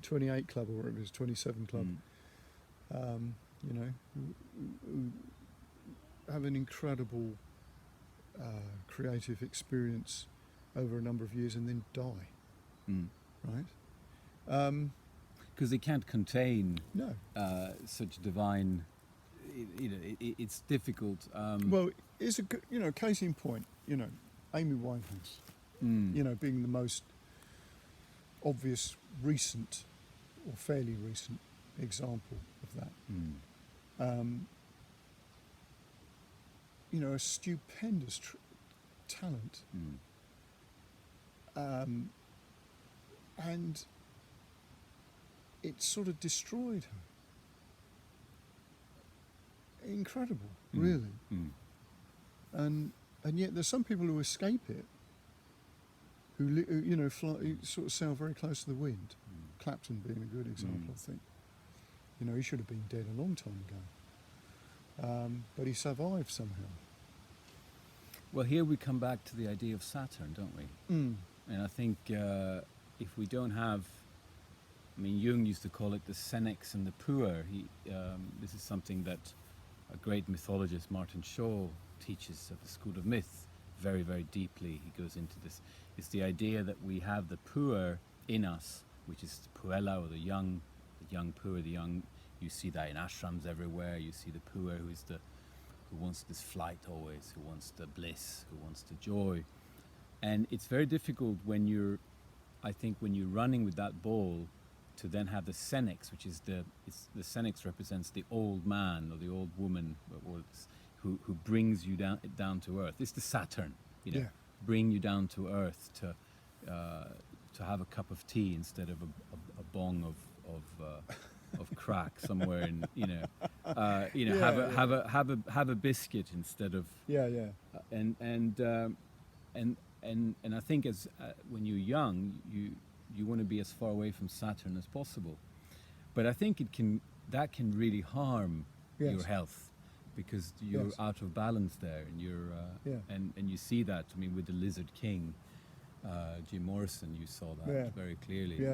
A: 28 club, or whatever it is, 27 club, who have an incredible creative experience over a number of years and then die, right?
B: Because they can't contain
A: No.
B: such divine. It's difficult.
A: Well, it's a good, case in point. Amy Winehouse, being the most obvious recent or fairly recent example of that. A stupendous talent, and it sort of destroyed her. Incredible, really. And yet there's some people who escape it, who fly, who sort of sail very close to the wind. Clapton being a good example, I think. He should have been dead a long time ago, but he survived somehow.
B: Well, here we come back to the idea of Saturn, don't we? And I think if we don't have, Jung used to call it the senex and the puer. This is something that a great mythologist, Martin Shaw, teaches at the School of Myth very, very deeply. He goes into this. It's the idea that we have the puer in us, which is the puella, or the young puer, you see that in ashrams everywhere. You see the puer who wants this flight always, who wants the bliss, who wants the joy. And it's very difficult when you're running with that ball, to then have the senex, which is the senex represents the old man or the old woman, who brings you down to earth. It's the Saturn, bring you down to earth to have a cup of tea instead of a bong of crack somewhere in have a biscuit instead of and I think as when you're young you want to be as far away from Saturn as possible, but I think that can really harm your health, because you're out of balance there, and you're and you see that with the Lizard King, Jim Morrison. You saw that very clearly.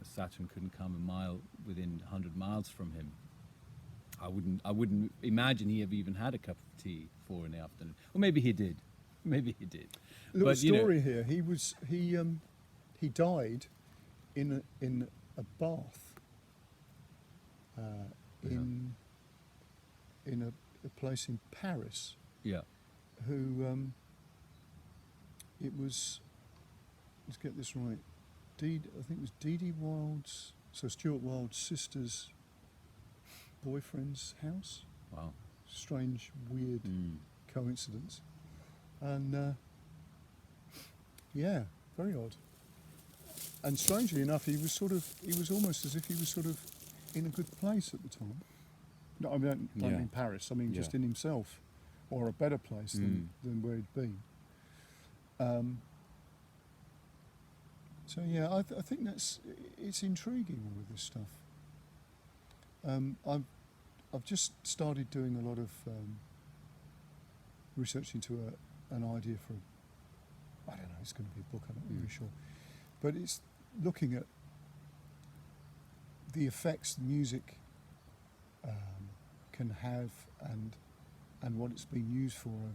B: Saturn couldn't come within 100 miles from him. I wouldn't imagine he ever even had a cup of tea 4 in the afternoon, or maybe he did.
A: Little story here. He died in a bath in a place in Paris.
B: Yeah.
A: Who it was. Let's get this right. I think it was Dee Wilde's, so Stuart Wilde's sister's boyfriend's house.
B: Wow. Strange,
A: weird coincidence. And very odd. And strangely enough, he was almost as if he was sort of in a good place at the time. No, I don't mean Paris. I mean just in himself, or a better place than where he'd been. I think it's intriguing, all of this stuff. I've just started doing a lot of research into an idea for, I don't know, it's going to be a book, I'm not really sure, but it's looking at the effects music can have and what it's been used for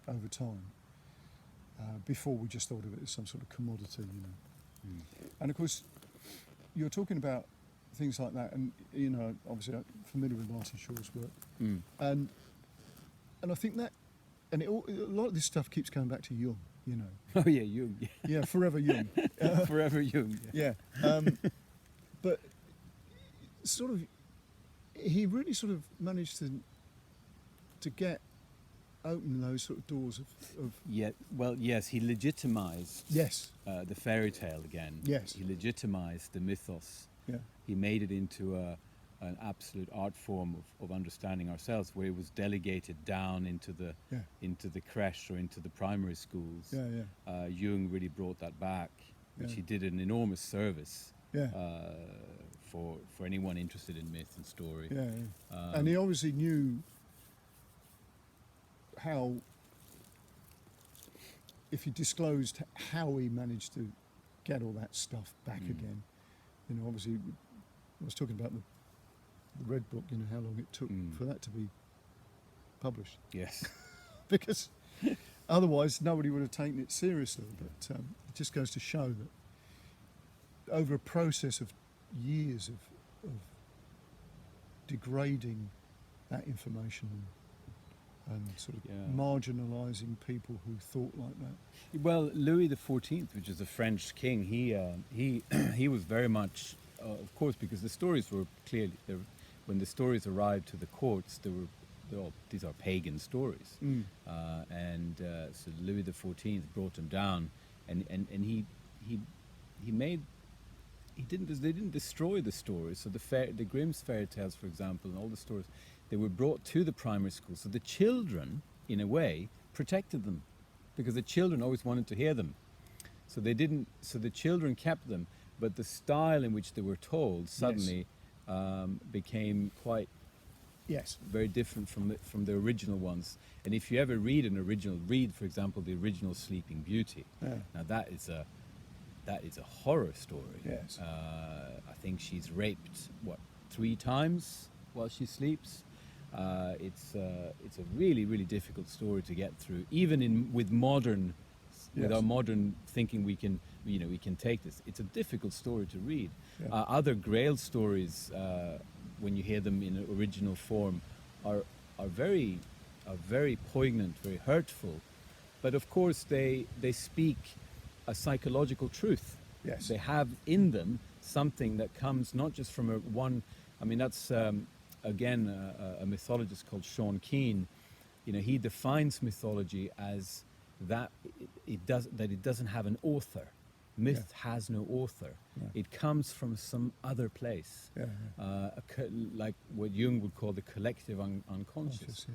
A: over time. Before we just thought of it as some sort of commodity, And of course, you're talking about things like that, and obviously I'm familiar with Martin Shaw's work, and I think that, and a lot of this stuff keeps going back to Jung,
B: Oh yeah, Jung.
A: Yeah, forever Jung.
B: Forever Jung.
A: Yeah. But sort of, he really sort of managed to get opening those sort of doors of
B: Yeah, well, yes, he legitimized
A: yes,
B: the fairy tale again.
A: Yes.
B: He legitimized the mythos.
A: yeah,
B: He made it into an absolute art form of understanding ourselves, where it was delegated down into
A: Yeah.
B: the creche or into the primary schools.
A: yeah,
B: Jung really brought that back, which
A: Yeah.
B: he did an enormous service
A: yeah,
B: for anyone interested in myth and story.
A: yeah. And he obviously knew how, if he disclosed how he managed to get all that stuff back again. You know, obviously, I was talking about the Red Book. You know, how long it took for that to be published,
B: Yes.
A: because otherwise nobody would have taken it seriously. But it just goes to show that over a process of years of degrading that information and sort of marginalising people who thought like that.
B: Well, Louis XIV, which is a French king, he was very much, of course, because the stories were clearly there. When the stories arrived to the courts, these are pagan stories, and so Louis XIV brought them down, and they didn't destroy the stories. So the Grimm's fairy tales, for example, and all the stories, they were brought to the primary school. So the children, in a way, protected them, because the children always wanted to hear them. So they didn't. So the children kept them, but the style in which they were told suddenly became quite very different from the original ones. And if you ever read for example, the original Sleeping Beauty. Now that is a horror story.
A: Yes.
B: I think she's raped 3 times while she sleeps. It's a really, really difficult story to get through, even with our modern thinking. We can take this. It's a difficult story to read. Other Grail stories, when you hear them in original form, are very poignant, very hurtful, but of course they speak a psychological truth.
A: Yes.
B: They have in them something that comes not just from one. I mean, that's again a mythologist called Sean Keane. You know, he defines mythology as that it doesn't have an author. Myth has no author. It comes from some other place, like what Jung would call the collective unconscious.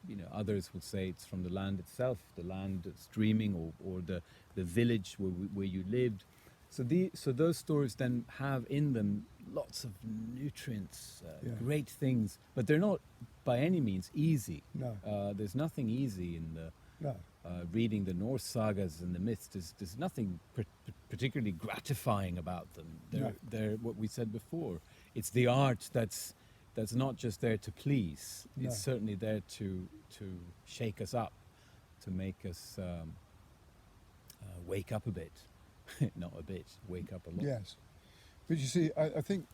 B: You know, others would say it's from the land itself, the land that's dreaming, or the village where you lived. So those stories then have in them lots of nutrients, great things, but they're not by any means easy.
A: No.
B: There's nothing easy in reading the Norse sagas and the myths. There's nothing particularly gratifying about them. They're what we said before. It's the art that's not just there to please.
A: No.
B: It's certainly there to shake us up, to make us wake up a bit. Not a bit, wake up a lot.
A: Yes. But you see, I think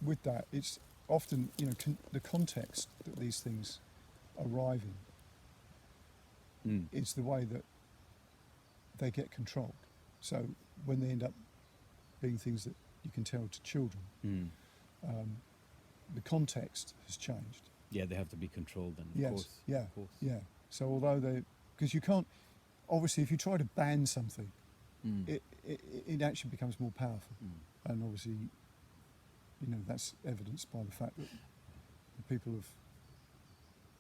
A: with that, it's often, you know, the context that these things arrive in. It's the way that they get controlled. So when they end up being things that you can tell to children, the context has changed.
B: Yeah, they have to be controlled then, of
A: Yes,
B: course.
A: yeah,
B: Of course.
A: yeah. So although because you can't, obviously if you try to ban something, it actually becomes more powerful. And obviously, you know, that's evidenced by the fact that the people have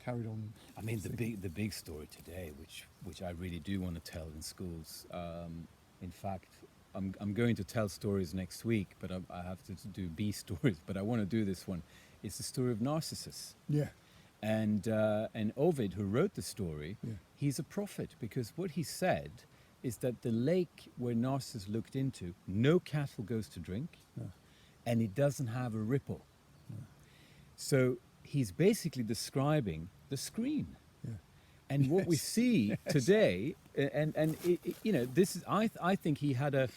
A: carried on.
B: I mean, the big story today, which I really do want to tell in schools. In fact, I'm going to tell stories next week, but I have to do B stories. But I want to do this one. It's the story of Narcissus.
A: Yeah.
B: And Ovid, who wrote the story, he's a prophet, because what he said is that the lake where Narcissus looked into, no cattle goes to drink, and it doesn't have a ripple. So he's basically describing the screen. And what we see today, and you know, this is I think he had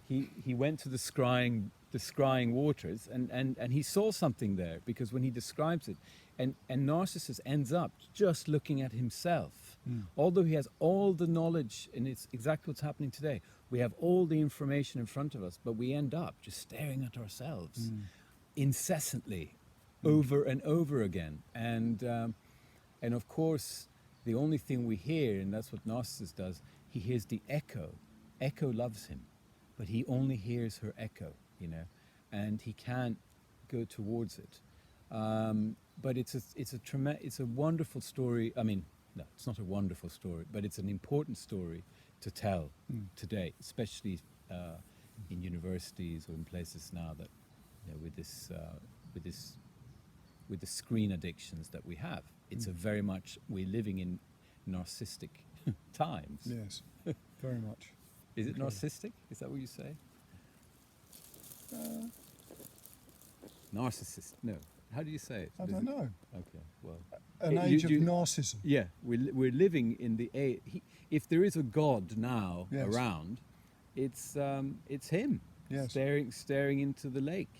B: he went to the scrying waters, and he saw something there, because when he describes it, and Narcissus ends up just looking at himself. Although he has all the knowledge, and it's exactly what's happening today. We have all the information in front of us, but we end up just staring at ourselves incessantly, over and over again. And And of course, the only thing we hear, and that's what Narcissus does, he hears the echo. Echo loves him, but he only hears her echo, you know, and he can't go towards it. But it's a wonderful story. I mean, no, it's not a wonderful story, but it's an important story to tell today, especially in universities or in places now that, you know, with the screen addictions that we have. It's a very much, we're living in narcissistic times.
A: Yes, very much.
B: Is it
A: Okay.
B: narcissistic? Is that what you say? Narcissist? No. How do you say it?
A: I don't know.
B: Okay, well.
A: An
B: You-
A: age of
B: you-
A: narcissism.
B: Yeah, we're living in the age. If there is a God now
A: Yes.
B: around, it's him
A: Yes.
B: staring into the lake.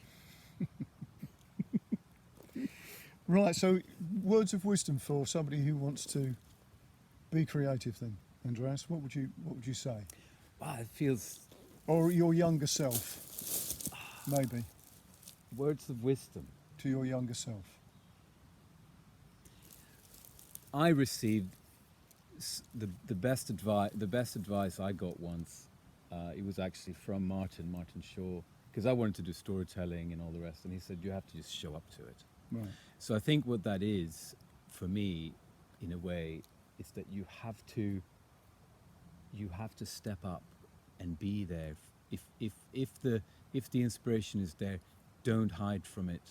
A: Right, so words of wisdom for somebody who wants to be creative then, Andreas, what would you say?
B: Wow, it feels
A: Or your younger self, maybe,
B: words of wisdom.
A: to your younger self.
B: I received the best advice I got once. It was actually from Martin Shaw, because I wanted to do storytelling and all the rest, and he said you have to just show up to it.
A: Right.
B: So I think what that is for me, in a way, is that you have to step up and be there. If the inspiration is there, don't hide from it.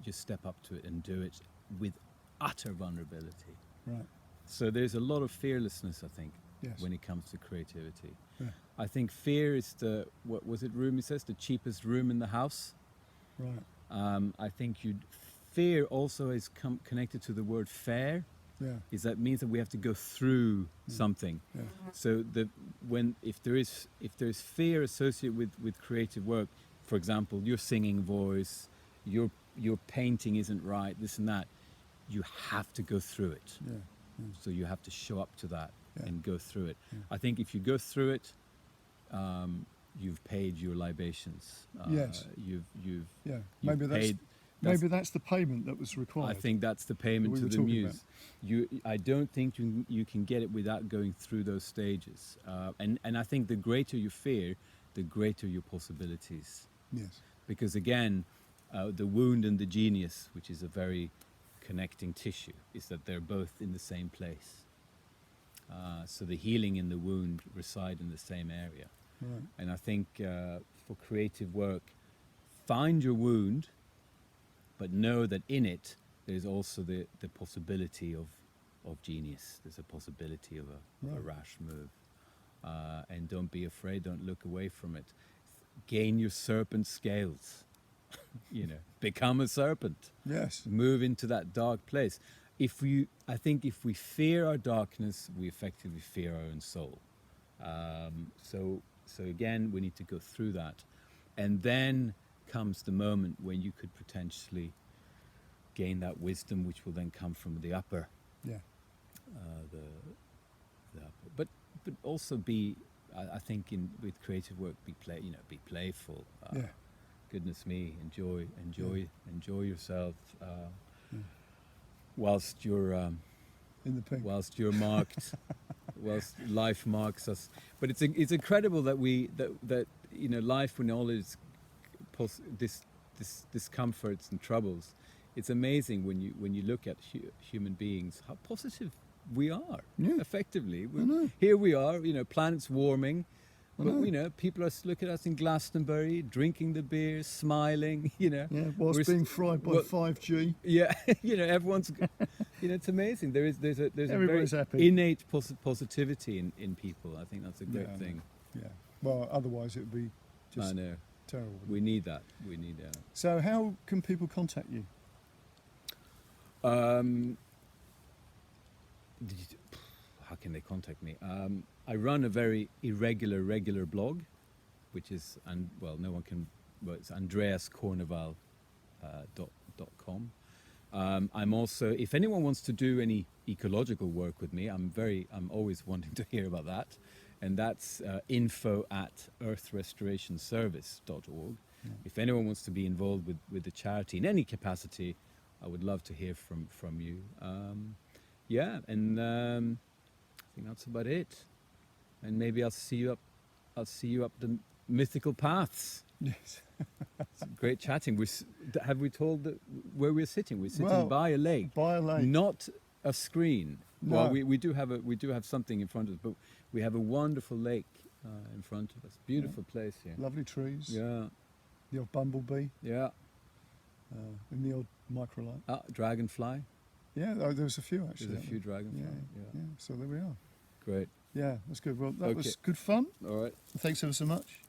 B: Just step up to it and do it with utter vulnerability.
A: Right.
B: So there's a lot of fearlessness, I think,
A: Yes.
B: when it comes to creativity.
A: Yeah.
B: I think fear is what was it Rumi says, the cheapest room in the house.
A: Right.
B: I think fear also is connected to the word fair.
A: Yeah.
B: Is that means that we have to go through something.
A: Yeah.
B: So if there's fear associated with creative work, for example, your singing voice, your painting isn't right, this and that, you have to go through it.
A: Yeah.
B: So you have to show up to that
A: Yeah.
B: and go through it.
A: Yeah.
B: I think if you go through it, you've paid your libations.
A: Yes.
B: You've
A: Yeah.
B: you've paid. That's-
A: Maybe that's the payment that was required.
B: I think that's the payment
A: we
B: to
A: were
B: the
A: talking
B: muse. I don't think you can get it without going through those stages. And I think the greater you fear, the greater your possibilities.
A: Yes.
B: Because again, the wound and the genius, which is a very connecting tissue, is that they're both in the same place. So the healing and the wound reside in the same area.
A: Right.
B: And I think for creative work, find your wound, but know that in it there's also the possibility of genius. There's a possibility of a
A: Right.
B: rash move. And don't be afraid, don't look away from it. Gain your serpent scales. Become a serpent.
A: Yes.
B: Move into that dark place. I think if we fear our darkness, we effectively fear our own soul. So again, we need to go through that. And then comes the moment when you could potentially gain that wisdom, which will then come from the upper.
A: Yeah.
B: The upper. But also I think with creative work, be playful.
A: Yeah.
B: Goodness me, enjoy yourself. Whilst you're
A: In the pink.
B: whilst you're marked, whilst life marks us. But it's incredible that life, when all its discomforts and troubles, it's amazing when you look at human beings how positive we are.
A: Yeah.
B: Effectively,
A: I know.
B: here we are. Planet's warming.
A: I
B: But
A: know.
B: people are looking at us in Glastonbury, drinking the beer, smiling.
A: Yeah. Whilst
B: We're
A: being fried by
B: well-
A: 5G.
B: Yeah, everyone's. It's amazing. There's a very
A: Everybody's happy.
B: innate positivity in people. I think that's a great
A: Yeah, I
B: thing.
A: Yeah. Well, otherwise it would be
B: I
A: just
B: know.
A: terrible. wouldn't
B: We
A: it?
B: need that. We need that.
A: So how can people contact you?
B: How can they contact me? I run a very regular blog, which is no one can. Well, it's andreaskornevall.com. I'm also, if anyone wants to do any ecological work with me, I'm always wanting to hear about that, and that's info@earthrestorationservice.org.
A: Yeah.
B: If anyone wants to be involved with the charity in any capacity, I would love to hear from you. yeah, and I think that's about it. And maybe I'll see you up. I'll see you up the mythical paths.
A: Yes.
B: It's great chatting. Have we told where we're sitting? We're sitting
A: Well,
B: by a lake,
A: by a lake.
B: not a screen.
A: No.
B: Well, we do have something in front of us, but we have a wonderful lake in front of us. Beautiful place here.
A: Lovely trees.
B: Yeah,
A: The old bumblebee.
B: yeah.
A: And the old microlight.
B: Dragonfly.
A: Yeah, there was a few actually.
B: There's a few dragonfly.
A: Yeah,
B: Yeah.
A: yeah. So there we are.
B: Great.
A: Yeah, that's good. Well, that
B: Okay.
A: was good fun.
B: All right.
A: Thanks ever so much.